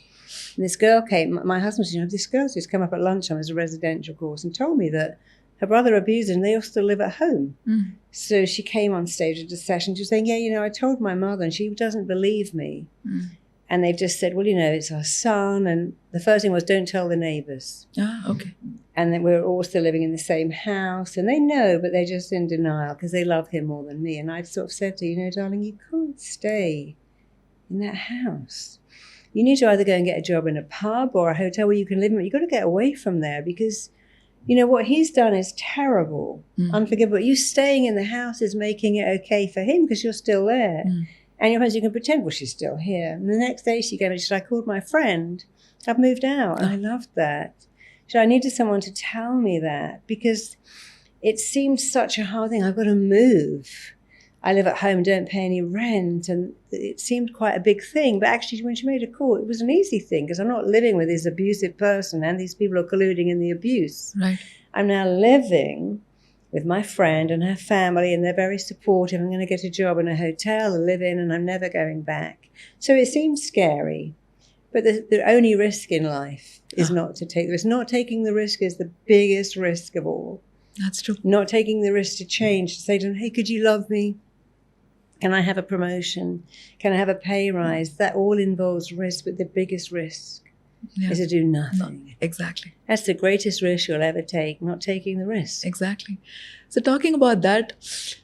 And this girl came, my husband said, you know, this girl's just come up at lunchtime as a residential course and told me that her brother abused her and they all still live at home. Mm. So she came on stage at a session. She was saying, yeah, you know, I told my mother and she doesn't believe me. Mm. And they've just said, well, you know, it's our son. And the first thing was, don't tell the neighbours. Ah, okay. And then we're all still living in the same house. And they know, but they're just in denial because they love him more than me. And I've sort of said to her, you know, darling, you can't stay in that house. You need to either go and get a job in a pub or a hotel where you can live. You've got to get away from there because, you know, what he's done is terrible, unforgivable. You staying in the house is making it okay for him because you're still there. Mm. And your friends, you can pretend, well, she's still here. And the next day she came and she said, I called my friend. I've moved out. And I loved that. So I needed someone to tell me that because it seemed such a hard thing. I've got to move. I live at home, don't pay any rent. And it seemed quite a big thing. But actually, when she made a call, it was an easy thing because I'm not living with this abusive person and these people are colluding in the abuse. Right. I'm now living with my friend and her family, and they're very supportive. I'm going to get a job in a hotel and live in, and I'm never going back. So it seems scary, but the only risk in life is not to take the risk. Not taking the risk is the biggest risk of all. That's true. Not taking the risk to change, to say to them, hey, could you love me? Can I have a promotion? Can I have a pay rise? That all involves risk, but the biggest risk is to do nothing. No, exactly. That's the greatest risk you'll ever take, not taking the risk. Exactly. So talking about that,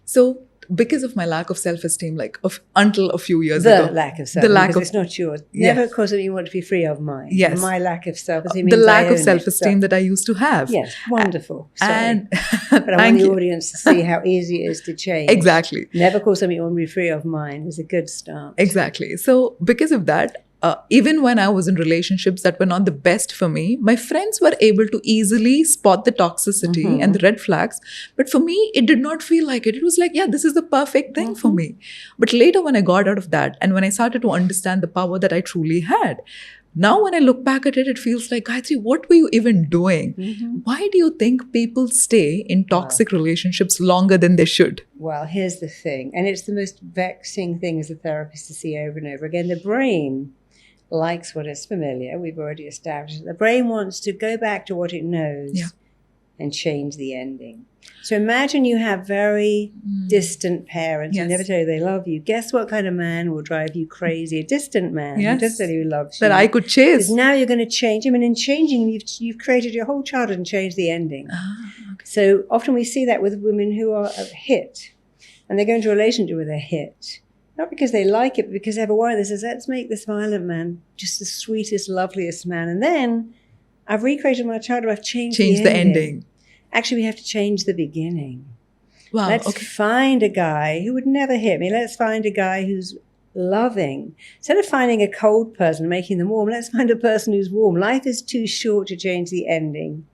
so because of my lack of self-esteem, until a few years ago. The lack of self-esteem, it's not yours. Never cause you want to be free of mine. Yes. My lack of self-esteem the means lack of self-esteem that I used to have. Yes, wonderful. Sorry. And but I want the audience to see how easy it is to change. Exactly. Never cause something you want to be free of mine is a good start. Exactly. So because of that, even when I was in relationships that were not the best for me, my friends were able to easily spot the toxicity and the red flags. But for me, it did not feel like it. It was like, yeah, this is the perfect thing for me. But later when I got out of that and when I started to understand the power that I truly had, now when I look back at it, it feels like, Gayathri, what were you even doing? Why do you think people stay in toxic relationships longer than they should? Well, here's the thing. And it's the most vexing thing as a therapist to see over and over again. The brain likes what is familiar. We've already established it. The brain wants to go back to what it knows and change the ending. So imagine you have very distant parents who never tell you they love you. Guess what kind of man will drive you crazy? A distant man who doesn't tell you he loves you. That I could chase. Because now you're going to change him. And in changing him, you've created your whole childhood and changed the ending. Okay. So often we see that with women who are a hit. And they go into a relationship with a hit. Not because they like it, but because they have a worry that says, let's make this violent man just the sweetest, loveliest man. And then I've recreated my childhood. I've changed the ending. Actually, we have to change the beginning. Wow. Let's find a guy who would never hit me. Let's find a guy who's loving. Instead of finding a cold person, making them warm, let's find a person who's warm. Life is too short to change the ending.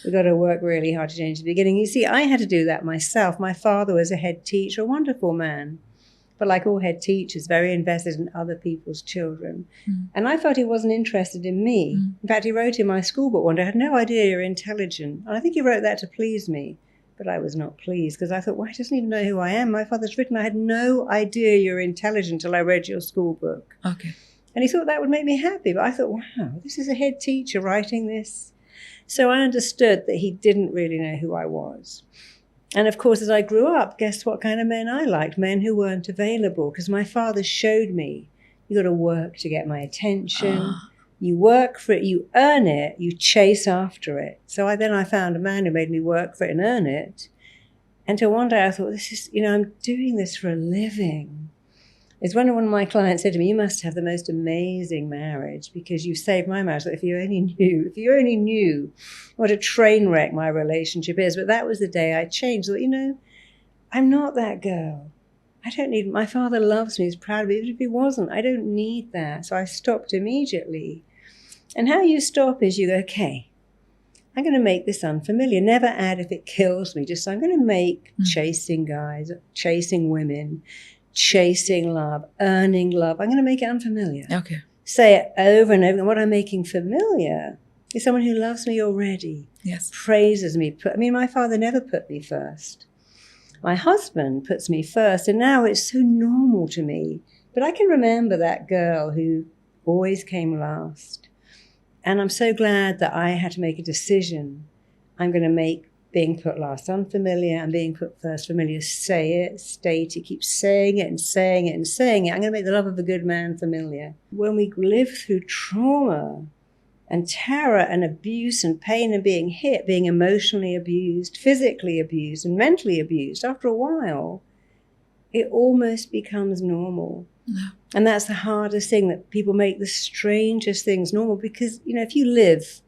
We've got to work really hard to change the beginning. You see, I had to do that myself. My father was a head teacher, a wonderful man. But like all head teachers, very invested in other people's children. And I felt he wasn't interested in me. In fact, he wrote in my school book one day, I had no idea you're intelligent. And I think he wrote that to please me. But I was not pleased because I thought, well, he doesn't even know who I am. My father's written, I had no idea you're intelligent until I read your school book. Okay. And he thought that would make me happy. But I thought, wow, this is a head teacher writing this. So I understood that he didn't really know who I was. And of course, as I grew up, guess what kind of men I liked? Men who weren't available, because my father showed me, you got to work to get my attention. You work for it, you earn it, you chase after it. So I found a man who made me work for it and earn it. Until one day I thought, this is, I'm doing this for a living. It's when one of my clients said to me, you must have the most amazing marriage because you saved my marriage. If you only knew what a train wreck my relationship is. But that was the day I changed. I thought, I'm not that girl. I don't need, my father loves me, he's proud of me. Even if he wasn't, I don't need that. So I stopped immediately. And how you stop is you go, okay, I'm going to make this unfamiliar. Never add if it kills me. Just I'm going to make chasing guys, chasing women, chasing love, earning love. I'm going to make it unfamiliar. Okay. Say it over and over. And what I'm making familiar is someone who loves me already. Yes. Praises me. My father never put me first. My husband puts me first. And now it's so normal to me. But I can remember that girl who always came last. And I'm so glad that I had to make a decision. I'm going to make being put last unfamiliar and being put first familiar. Say it, state it, keep saying it and saying it and saying it. I'm going to make the love of a good man familiar. When we live through trauma and terror and abuse and pain and being hit, being emotionally abused, physically abused and mentally abused, after a while, it almost becomes normal. Yeah. And that's the hardest thing, that people make the strangest things normal. Because, if you live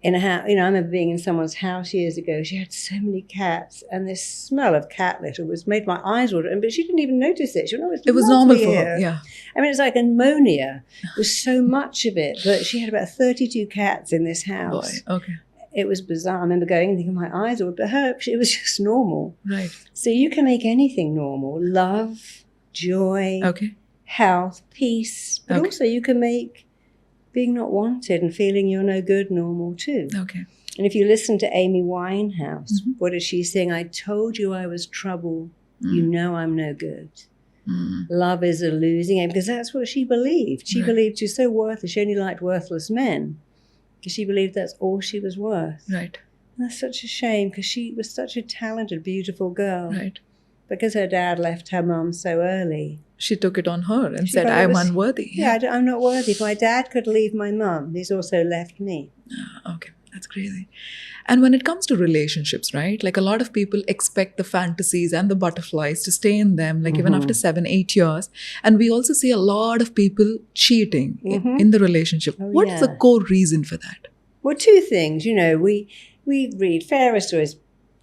in a house, I remember being in someone's house years ago. She had so many cats, and this smell of cat litter made my eyes water. But she didn't even notice it. She it was normal for her. Yeah. It's like ammonia. There was so much of it. But she had about 32 cats in this house. Boy. Okay. It was bizarre. I remember going and thinking my eyes watered, but it was just normal. Right. So you can make anything normal. Love, joy. Okay. Health, peace, but also you can make being not wanted and feeling you're no good normal too. Okay. And if you listen to Amy Winehouse, what is she saying? I told you I was trouble. You know I'm no good. Love is a losing game, because that's what she believed. She believed she was so worthless. She only liked worthless men because she believed that's all she was worth. Right. And that's such a shame, because she was such a talented, beautiful girl. Right. Because her dad left her mum so early. She took it on her and said, I'm unworthy. Yeah, I'm not worthy. If my dad could leave my mum, he's also left me. Okay, that's crazy. And when it comes to relationships, right? Like, a lot of people expect the fantasies and the butterflies to stay in them, like even after 7-8 years. And we also see a lot of people cheating in the relationship. What is the core reason for that? Well, two things. We read fairy stories.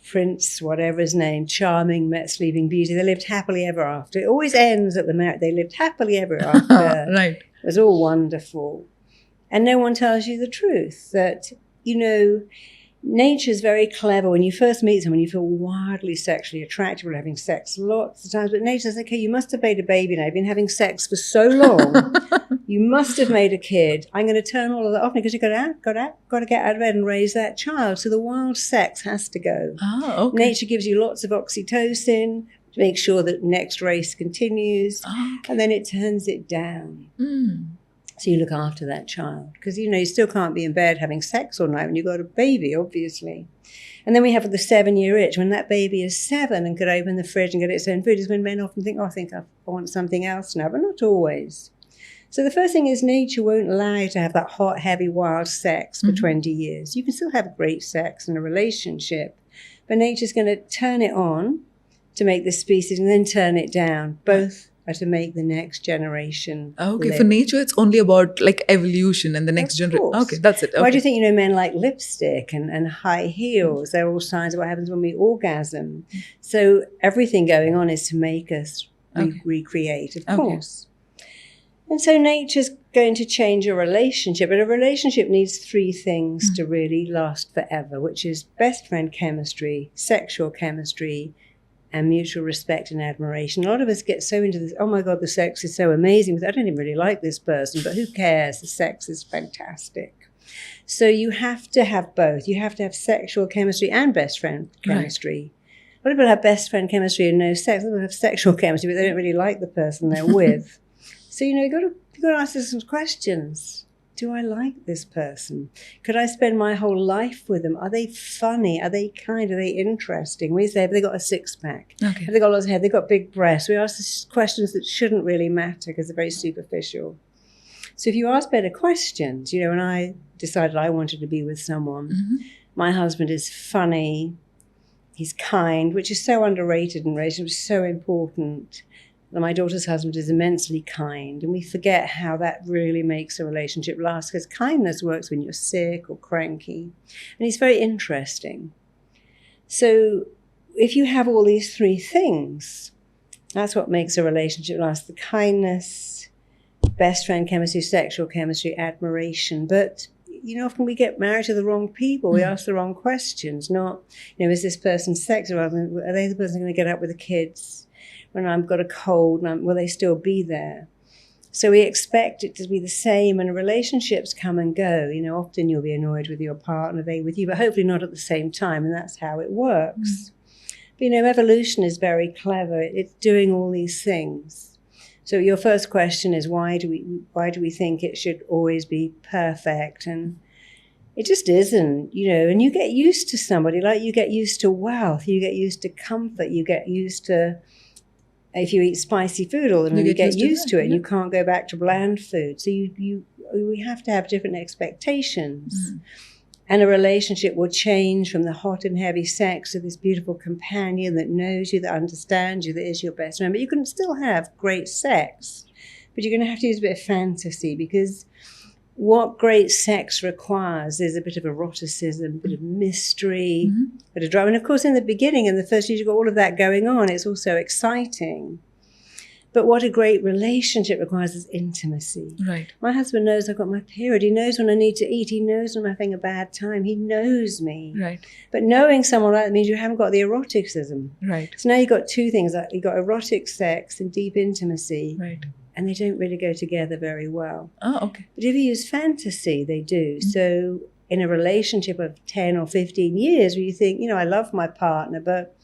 Prince, whatever his name, charming, met Sleeping Beauty. They lived happily ever after. It always ends at the marriage. They lived happily ever after. Right. It was all wonderful. And no one tells you the truth, that, nature's very clever. When you first meet someone, you feel wildly sexually attracted. We're having sex lots of times. But nature says, okay, you must have made a baby now. You've been having sex for so long. You must have made a kid. I'm going to turn all of that off because you've got to get out of bed and raise that child. So the wild sex has to go. Oh, okay. Nature gives you lots of oxytocin to make sure that next race continues. Oh, okay. And then it turns it down. So you look after that child. Because, you still can't be in bed having sex all night when you've got a baby, obviously. And then we have the 7-year itch. When that baby is 7 and could open the fridge and get its own food, is when men often think, I think I want something else now. But not always. So the first thing is, nature won't allow you to have that hot, heavy, wild sex for 20 years. You can still have great sex in a relationship, but nature's going to turn it on to make the species and then turn it down. Both are to make the next generation Okay, live. for nature, it's only about like evolution and the next generation. Okay, that's it. Okay. Why do you think, men like lipstick and high heels? They're all signs of what happens when we orgasm. So everything going on is to make us recreate, of course. And so nature's going to change a relationship, but a relationship needs 3 things to really last forever, which is best friend chemistry, sexual chemistry, and mutual respect and admiration. A lot of us get so into this, oh my God, the sex is so amazing. I don't even really like this person, but who cares? The sex is fantastic. So you have to have both. You have to have sexual chemistry and best friend chemistry. Right. A lot of people have best friend chemistry and no sex. Some people have sexual chemistry, but they don't really like the person they're with. So, you've got to ask yourself some questions. Do I like this person? Could I spend my whole life with them? Are they funny? Are they kind? Are they interesting? We say, have they got a 6-pack? Okay. Have they got lots of hair? Have they got big breasts? We ask the questions that shouldn't really matter because they're very superficial. So if you ask better questions, when I decided I wanted to be with someone, my husband is funny, he's kind, which is so underrated in relationships, so important. My daughter's husband is immensely kind, and we forget how that really makes a relationship last, because kindness works when you're sick or cranky, and he's very interesting. So if you have all these 3 things, that's what makes a relationship last: the kindness, best friend chemistry, sexual chemistry, admiration. But often we get married to the wrong people. We ask the wrong questions, not, is this person sexy? Rather than, are they the person going to get up with the kids when I've got a cold? Will they still be there? So we expect it to be the same, and relationships come and go. Often you'll be annoyed with your partner, they with you, but hopefully not at the same time, and that's how it works. But, evolution is very clever. It's doing all these things. So your first question is, why do we think it should always be perfect? And it just isn't, and you get used to somebody, like you get used to wealth, you get used to comfort, you get used to, if you eat spicy food all the time, you get used to it, and you can't go back to bland food. So we have to have different expectations. And a relationship will change from the hot and heavy sex to this beautiful companion that knows you, that understands you, that is your best friend. But you can still have great sex, but you're going to have to use a bit of fantasy, because what great sex requires is a bit of eroticism, a bit of mystery, a bit of drama. And of course, in the beginning, in the first years, you've got all of that going on. It's also exciting. But what a great relationship requires is intimacy. Right. My husband knows I've got my period. He knows when I need to eat. He knows when I'm having a bad time. He knows me. Right. But knowing someone like that means you haven't got the eroticism. Right. So now you've got two things. You've got erotic sex and deep intimacy. Right. And they don't really go together very well. Oh, okay. But if you use fantasy, they do. So in a relationship of 10 or 15 years where you think, I love my partner, but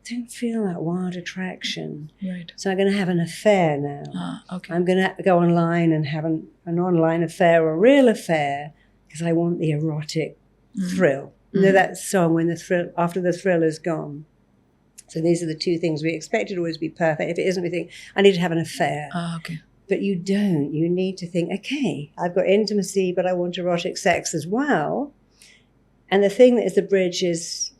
don't feel that wild attraction. Right. So I'm going to have an affair now. Okay. I'm going to go online and have an online affair or a real affair because I want the erotic thrill. That song, when the thrill, after the thrill is gone. So these are the two things we expect it to always be perfect. If it isn't, we think, I need to have an affair. Okay. But you don't. You need to think, okay, I've got intimacy, but I want erotic sex as well. And the thing that is the bridge is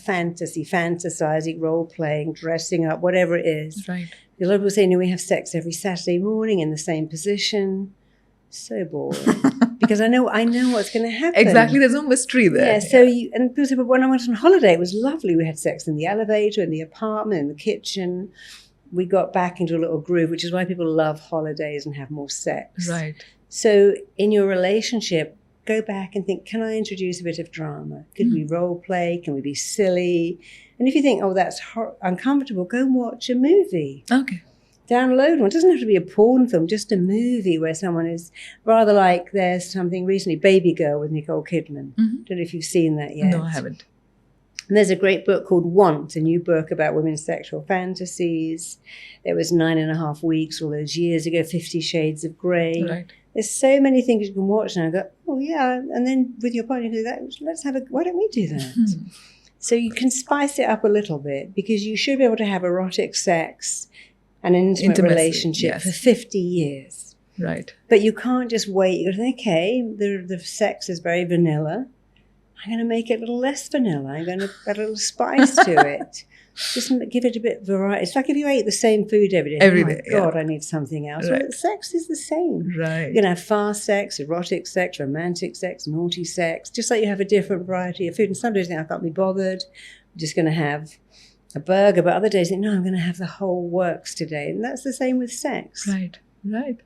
fantasy, fantasizing, role-playing, dressing up, whatever it is. Right. A lot of people say, we have sex every Saturday morning in the same position. So boring. Because I know what's going to happen. Exactly. There's no mystery there. Yeah. So and people say, but when I went on holiday, it was lovely. We had sex in the elevator, in the apartment, in the kitchen. We got back into a little groove, which is why people love holidays and have more sex. Right. So in your relationship, go back and think, can I introduce a bit of drama? Could we role play? Can we be silly? And if you think, that's uncomfortable, go and watch a movie. Okay. Download one. It doesn't have to be a porn film, just a movie where someone is rather like, there's something recently, Baby Girl with Nicole Kidman. Don't know if you've seen that yet. No, I haven't. And there's a great book called Want, a new book about women's sexual fantasies. There was 9.5 Weeks all those years ago, 50 Shades of Grey. Right. There's so many things you can watch now. I go, oh yeah, and then with your partner you go, why don't we do that? So you can spice it up a little bit, because you should be able to have erotic sex and an intimate relationship for 50 years. Right. But you can't just wait. You got to think, okay, the sex is very vanilla. I'm going to make it a little less vanilla. I'm going to add a little spice to it. Just give it a bit of variety. It's like if you ate the same food every day. Every day. Oh my God, I need something else. Right. Well, sex is the same. Right. You're going to have fast sex, erotic sex, romantic sex, naughty sex, just like you have a different variety of food. And some days you think, I can't be bothered. I'm just going to have a burger. But other days you think, no, I'm going to have the whole works today. And that's the same with sex. Right. Right.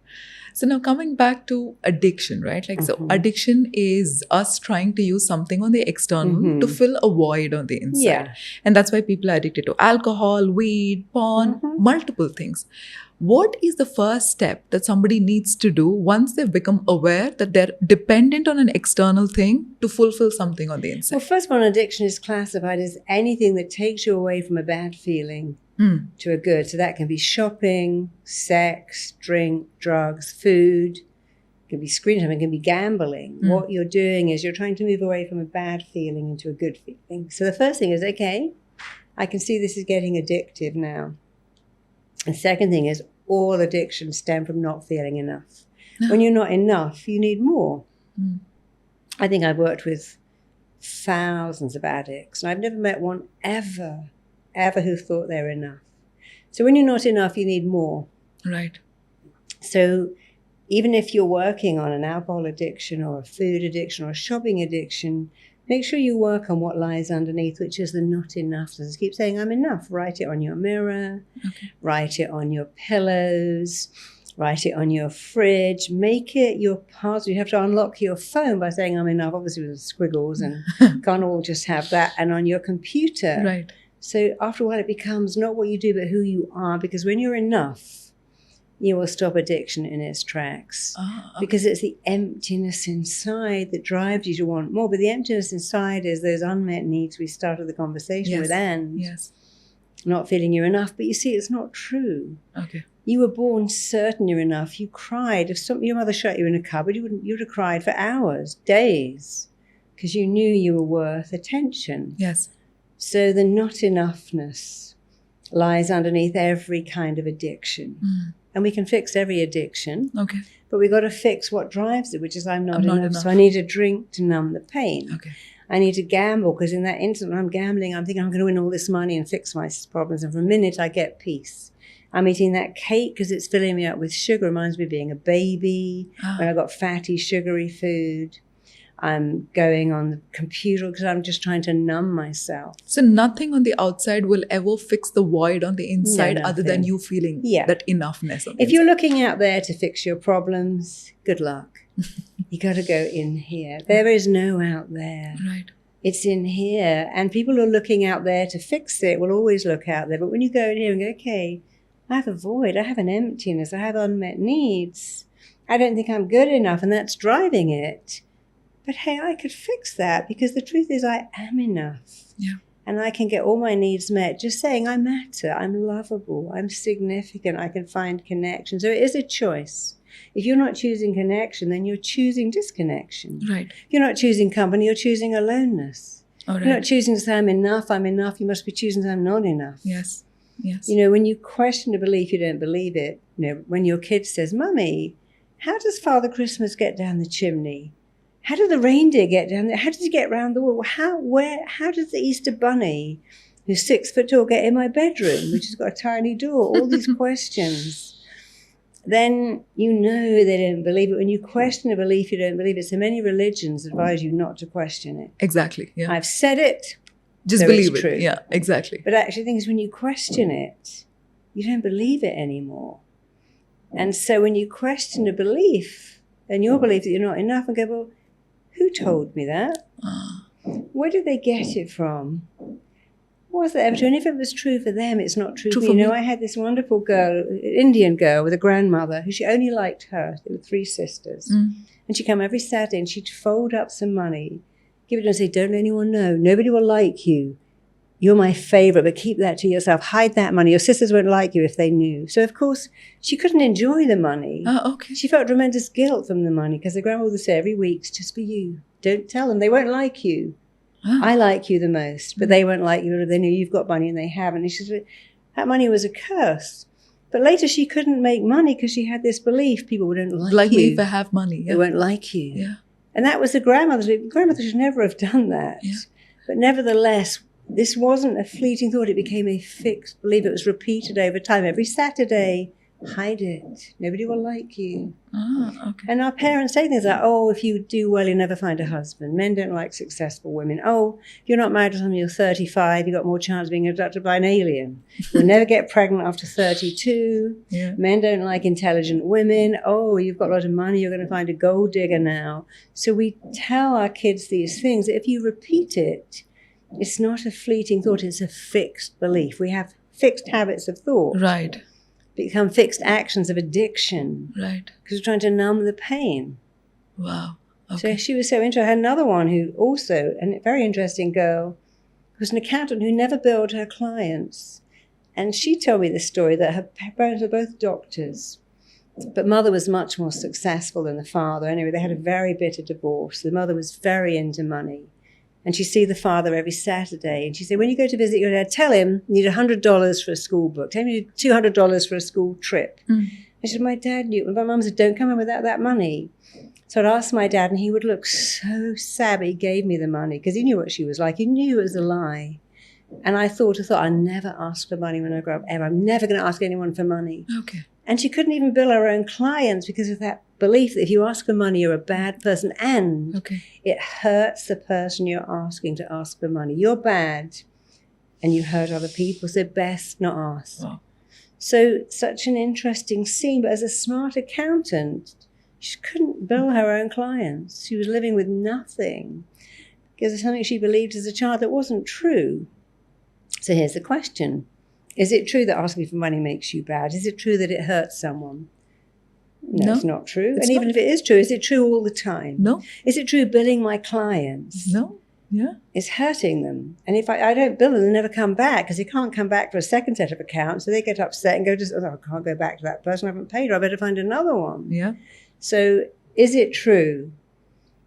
So now coming back to addiction, right? So addiction is us trying to use something on the external to fill a void on the inside. Yeah. And that's why people are addicted to alcohol, weed, porn, multiple things. What is the first step that somebody needs to do once they've become aware that they're dependent on an external thing to fulfill something on the inside? Well, first of all, addiction is classified as anything that takes you away from a bad feeling to a good. So that can be shopping, sex, drink, drugs, food. It can be screen time. It can be gambling. What you're doing is you're trying to move away from a bad feeling into a good feeling. So the first thing is, okay, I can see this is getting addictive now. And second thing is, all addictions stem from not feeling enough. When you're not enough, you need more. I think I've worked with thousands of addicts, and I've never met one ever who thought they were enough. So when you're not enough, you need more. Right. So even if you're working on an alcohol addiction or a food addiction or a shopping addiction, make sure you work on what lies underneath, which is the not enough. So just keep saying, I'm enough. Write it on your mirror. Okay. Write it on your pillows. Write it on your fridge. Make it your password. You have to unlock your phone by saying, I'm enough, obviously with squiggles, and can't all just have that. And on your computer. Right. So after a while, it becomes not what you do, but who you are. Because when you're enough, you will stop addiction in its tracks. Okay. Because it's the emptiness inside that drives you to want more. But the emptiness inside is those unmet needs we started the conversation with, and not feeling you're enough. But you see, it's not true. Okay. You were born certain you're enough. You cried. If your mother shut you in a cupboard, you would have cried for hours, days, because you knew you were worth attention. Yes. So the not enoughness lies underneath every kind of addiction. And we can fix every addiction. Okay. But we've got to fix what drives it, which is I'm not enough. So I need a drink to numb the pain. Okay. I need to gamble, because in that instant when I'm gambling, I'm thinking I'm going to win all this money and fix my problems. And for a minute, I get peace. I'm eating that cake because it's filling me up with sugar. Reminds me of being a baby, when I got fatty, sugary food. I'm going on the computer because I'm just trying to numb myself. So nothing on the outside will ever fix the void on the inside, No, other than you feeling that enoughness. If you're looking out there to fix your problems, good luck. You got to go in here. There is no out there. Right. It's in here. And people who are looking out there to fix it will always look out there. But when you go in here and go, okay, I have a void, I have an emptiness, I have unmet needs. I don't think I'm good enough, and that's driving it. But hey, I could fix that, because the truth is I am enough. Yeah. And I can get all my needs met just saying I matter, I'm lovable, I'm significant, I can find connection. So it is a choice. If you're not choosing connection, then you're choosing disconnection. Right. If you're not choosing company, you're choosing aloneness. All right. You're not choosing to say I'm enough, you must be choosing to say I'm not enough. Yes. Yes. You know, when you question a belief, you don't believe it. You know, when your kid says, Mummy, how does Father Christmas get down the chimney? How do the reindeer get down there? How does he get round the wall? How does the Easter bunny, who's 6 foot tall, get in my bedroom, which has got a tiny door? All these questions. Then you know they don't believe it. When you question a belief, you don't believe it. So many religions advise you not to question it. Exactly. Yeah. I've said it. Just so believe it's it. true. Yeah, exactly. But actually, the thing is, when you question it, you don't believe it anymore. And so when you question a belief, and your belief that you're not enough, and go, well, who told me that? Where did they get it from? What was that ever true? And if it was true for them, it's not true for me. You know, I had this wonderful girl, Indian girl with a grandmother, who she only liked her. There were 3 sisters. And she'd come every Saturday and she'd fold up some money, give it to her and say, don't let anyone know. Nobody will like you. You're my favorite, but keep that to yourself. Hide that money. Your sisters won't like you if they knew. So, of course, she couldn't enjoy the money. Oh, okay. She felt tremendous guilt from the money, because the grandmother would say every week, it's just for you. Don't tell them. They won't like you. I like you the most, but they won't like you if they know you've got money and they haven't. And she said that money was a curse. But later she couldn't make money because she had this belief people wouldn't like you. Me if I have money. Yeah. They won't like you. Yeah. And that was the grandmother's belief. The grandmother should never have done that. Yeah. But nevertheless, this wasn't a fleeting thought. It became a fixed belief. It was repeated over time. Every Saturday, hide it. Nobody will like you. Okay. And our parents say things like, oh, if you do well, you'll never find a husband. Men don't like successful women. Oh, if you're not married to someone, you're 35, you've got more chance of being abducted by an alien. You'll never get pregnant after 32. Yeah. Men don't like intelligent women. Oh, you've got a lot of money, you're going to find a gold digger now. So we tell our kids these things. If you repeat it, it's not a fleeting thought, it's a fixed belief. We have fixed habits of thought. Right. Become fixed actions of addiction. Right. Because we're trying to numb the pain. Wow. Okay. So she was so interesting. I had another one who also, a very interesting girl, who was an accountant who never billed her clients. And she told me this story that her parents were both doctors. But mother was much more successful than the father. Anyway, they had a very bitter divorce. The mother was very into money. And she'd see the father every Saturday. And she said, when you go to visit your dad, tell him you need $100 for a school book. Tell him you need $200 for a school trip. And she said, my dad knew. And my mum said, don't come in without that money. So I'd ask my dad, and he would look so sad, but he gave me the money because he knew what she was like. He knew it was a lie. And I thought, I'll never ask for money when I grow up, ever. I'm never going to ask anyone for money. Okay. And she couldn't even bill her own clients because of that belief that if you ask for money, you're a bad person. And it hurts the person you're asking to ask for money. You're bad and you hurt other people, so best not ask. Wow. So such an interesting scene. But as a smart accountant, she couldn't bill her own clients. She was living with nothing because of something she believed as a child that wasn't true. So here's the question. Is it true that asking for money makes you bad? Is it true that it hurts someone? No, it's not true. And even if it is true, is it true all the time? No. Is it true billing my clients? No. Yeah. It's hurting them. And if I don't bill them, they'll never come back because they can't come back for a second set of accounts. So they get upset and go, I can't go back to that person. I haven't paid her. I better find another one. Yeah. So is it true?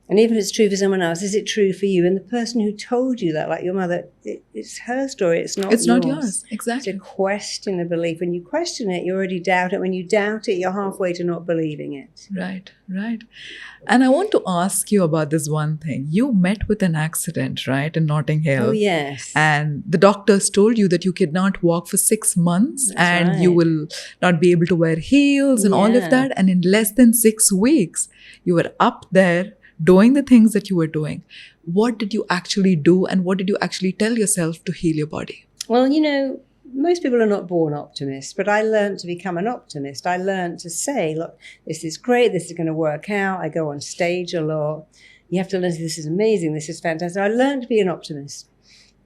And even if it's true for someone else, is it true for you? And the person who told you that, like your mother, it's her story. It's not yours. Exactly. It's a question of belief. When you question it, you already doubt it. When you doubt it, you're halfway to not believing it. Right. And I want to ask you about this one thing. You met with an accident, right, in Notting Hill. Oh, yes. And the doctors told you that you could not walk for 6 months. That's and right. You will not be able to wear heels and all of that. And in less than 6 weeks, you were up there doing the things that you were doing. What did you actually do, and what did you actually tell yourself to heal your body? Well, most people are not born optimists, but I learned to become an optimist. I learned to say, look, this is great, this is going to work out. I go on stage a lot. You have to learn, this is amazing, this is fantastic. I learned to be an optimist.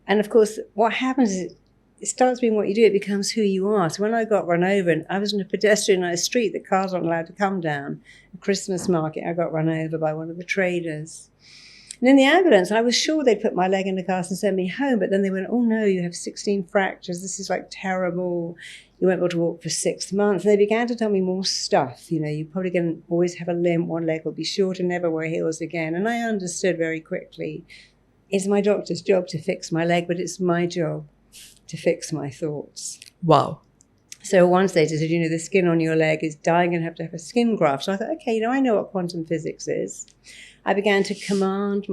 And of course, what happens is it starts being what you do, it becomes who you are. So when I got run over, and I was in a pedestrianised street that cars aren't allowed to come down, a Christmas market, I got run over by one of the traders. And in the ambulance, I was sure they'd put my leg in the cast and send me home, but then they went, oh no, you have 16 fractures, this is like terrible, you won't be able to walk for 6 months. And they began to tell me more stuff, you're probably going to always have a limp, one leg will be short and never wear heels again. And I understood very quickly, it's my doctor's job to fix my leg, but it's my job to fix my thoughts. Wow. So once they said, the skin on your leg is dying and have to have a skin graft. So I thought, okay, I know what quantum physics is. I began to command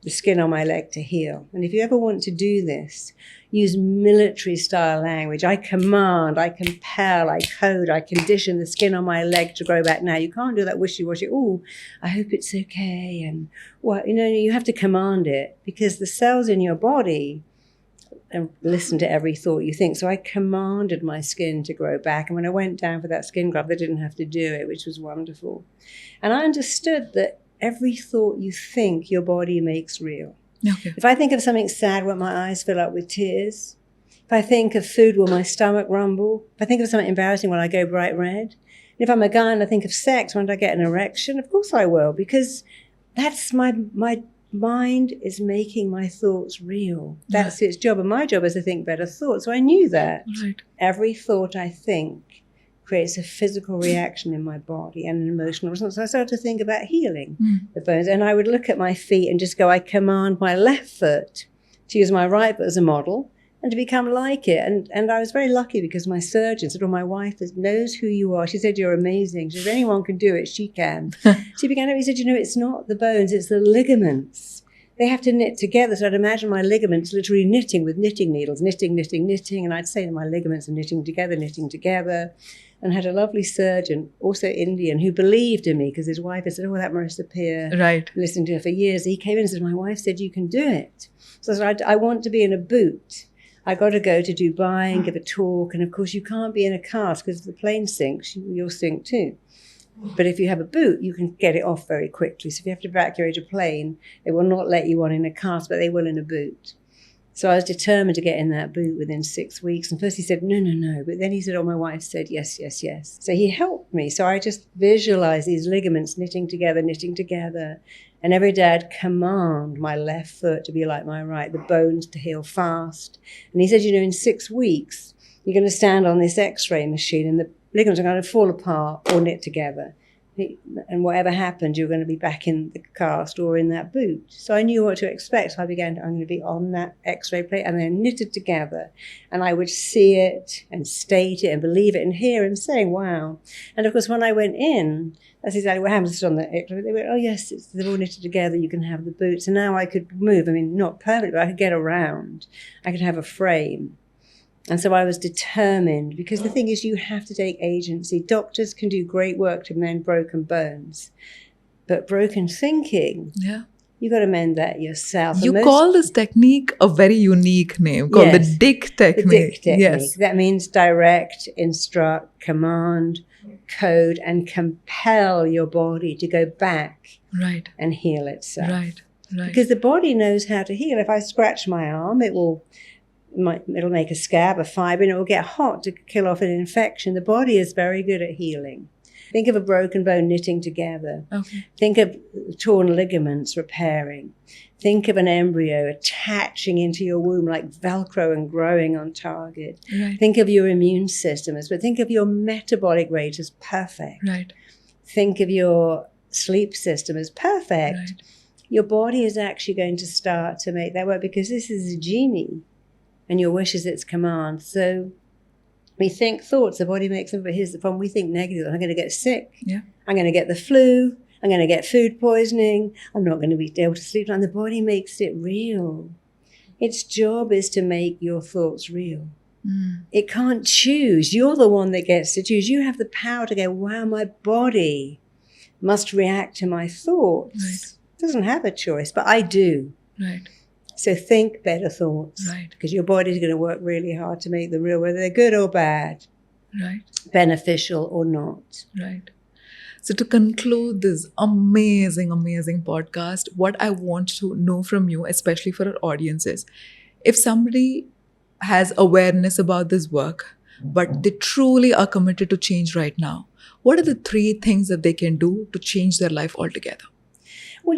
the skin on my leg to heal. And if you ever want to do this, use military style language. I command, I compel, I code, I condition the skin on my leg to grow back now. You can't do that wishy-washy, oh, I hope it's okay. And you have to command it because the cells in your body and listen to every thought you think. So I commanded my skin to grow back. And when I went down for that skin graft, they didn't have to do it, which was wonderful. And I understood that every thought you think, your body makes real. Okay. If I think of something sad, will my eyes fill up with tears? If I think of food, will my stomach rumble? If I think of something embarrassing, will I go bright red? And if I'm a guy and I think of sex, won't I get an erection? Of course I will, because that's my mind is making my thoughts real. That's its job. And my job is to think better thoughts. So I knew that. Right. Every thought I think creates a physical reaction in my body and an emotional response. So I started to think about healing the bones. And I would look at my feet and just go, I command my left foot to use my right foot as a model and to become like it. And I was very lucky because my surgeon said, my wife knows who you are. She said, you're amazing. She said, if anyone can do it, she can. She began to, he said, it's not the bones, it's the ligaments. They have to knit together. So I'd imagine my ligaments literally knitting with knitting needles, knitting. And I'd say that my ligaments are knitting together. And had a lovely surgeon, also Indian, who believed in me because his wife had said, that Marisa Peer. Right. Listening to her for years. He came in and said, my wife said you can do it. So I said, I want to be in a boot. I got to go to Dubai and give a talk. And of course, you can't be in a cast because if the plane sinks, you'll sink too. But if you have a boot, you can get it off very quickly. So if you have to evacuate a plane, they will not let you on in a cast, but they will in a boot. So I was determined to get in that boot within 6 weeks. And first he said, no. But then he said, my wife said, yes. So he helped me. So I just visualized these ligaments knitting together. And every day I'd command my left foot to be like my right, the bones to heal fast. And he said, in 6 weeks, you're going to stand on this x-ray machine and the ligaments are going to fall apart or knit together. And whatever happened, you're going to be back in the cast or in that boot. So I knew what to expect. So I'm going to be on that x-ray plate and then knitted together. And I would see it and state it and believe it and hear and say, wow. And of course, when I went in, that's exactly what happens on the x-ray. They went, oh yes, they're all knitted together. You can have the boots. And now I could move. Not perfectly, but I could get around. I could have a frame. And so I was determined, because the thing is, you have to take agency. Doctors can do great work to mend broken bones, but broken thinking You've got to mend that yourself. You call this technique a very unique name called the DIC technique. The DIC technique. Yes. That means direct, instruct, command, code, and compel your body to go back and heal itself. Right. Because the body knows how to heal. If I scratch my arm, it'll make a scab, a fibre, and it will get hot to kill off an infection. The body is very good at healing. Think of a broken bone knitting together. Okay. Think of torn ligaments repairing. Think of an embryo attaching into your womb like Velcro and growing on target. Right. Think of your immune system as well. Think of your metabolic rate as perfect. Right. Think of your sleep system as perfect. Right. Your body is actually going to start to make that work because this is a genie and your wish is its command. So we think thoughts, the body makes them, but here's the problem. We think negative. I'm going to get sick. Yeah. I'm going to get the flu. I'm going to get food poisoning. I'm not going to be able to sleep. And the body makes it real. Its job is to make your thoughts real. It can't choose. You're the one that gets to choose. You have the power to go, wow, my body must react to my thoughts. Right. It doesn't have a choice, but I do. Right. So think better thoughts. Right. Because your body's going to work really hard to make them real, whether they're good or bad. Right. Beneficial or not. Right. So to conclude this amazing, amazing podcast, what I want to know from you, especially for our audience, is if somebody has awareness about this work, but they truly are committed to change right now, what are the 3 things that they can do to change their life altogether? Well,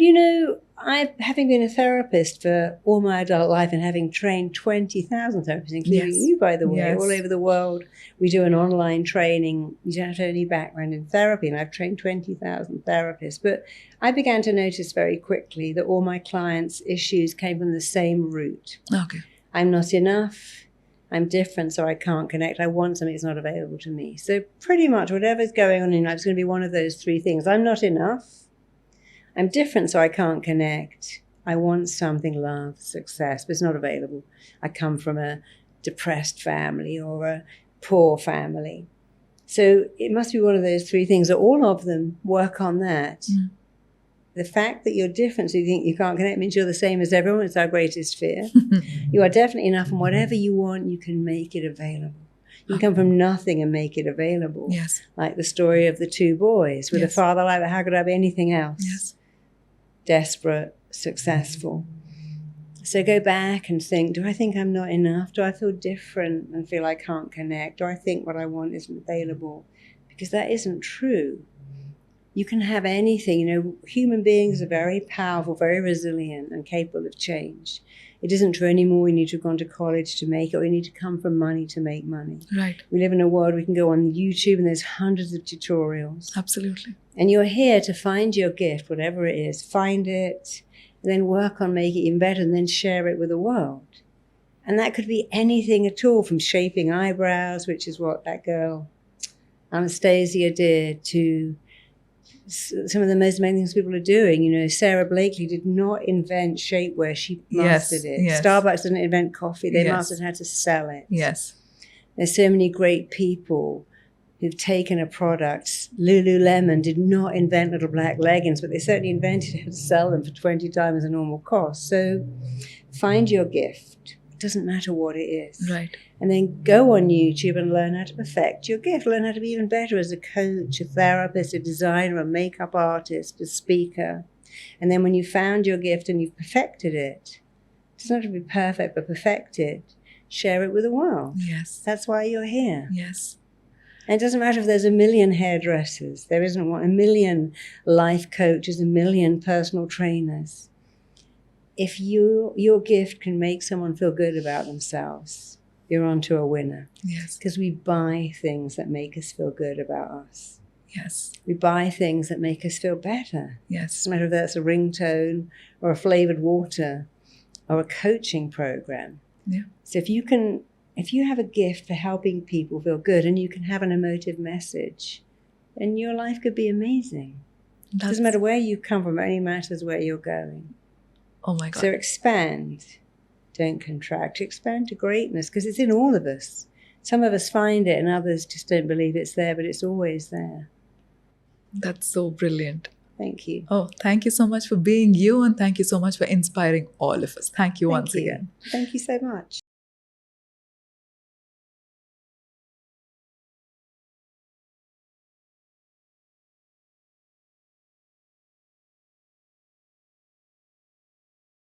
having been a therapist for all my adult life and having trained 20,000 therapists, including you, by the way, all over the world, we do an online training. You don't have to have any background in therapy, and I've trained 20,000 therapists. But I began to notice very quickly that all my clients' issues came from the same root. Okay. I'm not enough. I'm different, so I can't connect. I want something that's not available to me. So pretty much whatever's going on in life is going to be one of those 3 things. I'm not enough. I'm different, so I can't connect. I want something, love, success, but it's not available. I come from a depressed family or a poor family. So it must be one of those 3 things, or all of them work on that. The fact that you're different, so you think you can't connect, means you're the same as everyone. It's our greatest fear. You are definitely enough, and whatever you want, you can make it available. You can come from nothing and make it available. Yes. Like the story of the 2 boys with a father like that. How could I be anything else? Yes. Desperate, successful. So go back and think, do I think I'm not enough? Do I feel different and feel I can't connect? Do I think what I want isn't available? Because that isn't true. You can have anything. Human beings are very powerful, very resilient and capable of change. It isn't true anymore. We need to have gone to college to make it, or we need to come from money to make money. Right. We live in a world we can go on YouTube and there's hundreds of tutorials. Absolutely. And you're here to find your gift, whatever it is. Find it, and then work on making it even better, and then share it with the world. And that could be anything at all, from shaping eyebrows, which is what that girl Anastasia did, to some of the most amazing things people are doing. Sarah Blakely did not invent shapewear. She mastered it. Yes. Starbucks didn't invent coffee. They mastered how to sell it. Yes. There's so many great people who've taken a product. Lululemon did not invent little black leggings, but they certainly invented how to sell them for 20 times the normal cost. So find your gift. It doesn't matter what it is. Right. And then go on YouTube and learn how to perfect your gift. Learn how to be even better as a coach, a therapist, a designer, a makeup artist, a speaker. And then when you found your gift and you've perfected it, it doesn't have to be perfect, but perfect it. Share it with the world. Yes. That's why you're here. Yes. And it doesn't matter if there's 1 million hairdressers. There isn't 1 million life coaches, 1 million personal trainers. If your gift can make someone feel good about themselves, you're onto a winner. Yes. Because we buy things that make us feel good about us. Yes. We buy things that make us feel better. It Yes. doesn't matter if that's a ringtone or a flavored water or a coaching program. Yeah. So if you have a gift for helping people feel good and you can have an emotive message, then your life could be amazing. It doesn't matter where you come from, it only matters where you're going. Oh my God. So expand, don't contract. Expand to greatness, because it's in all of us. Some of us find it and others just don't believe it's there, but it's always there. That's so brilliant. Thank you. Oh, thank you so much for being you, and thank you so much for inspiring all of us. Thank you once Thank you. again. Thank you so much.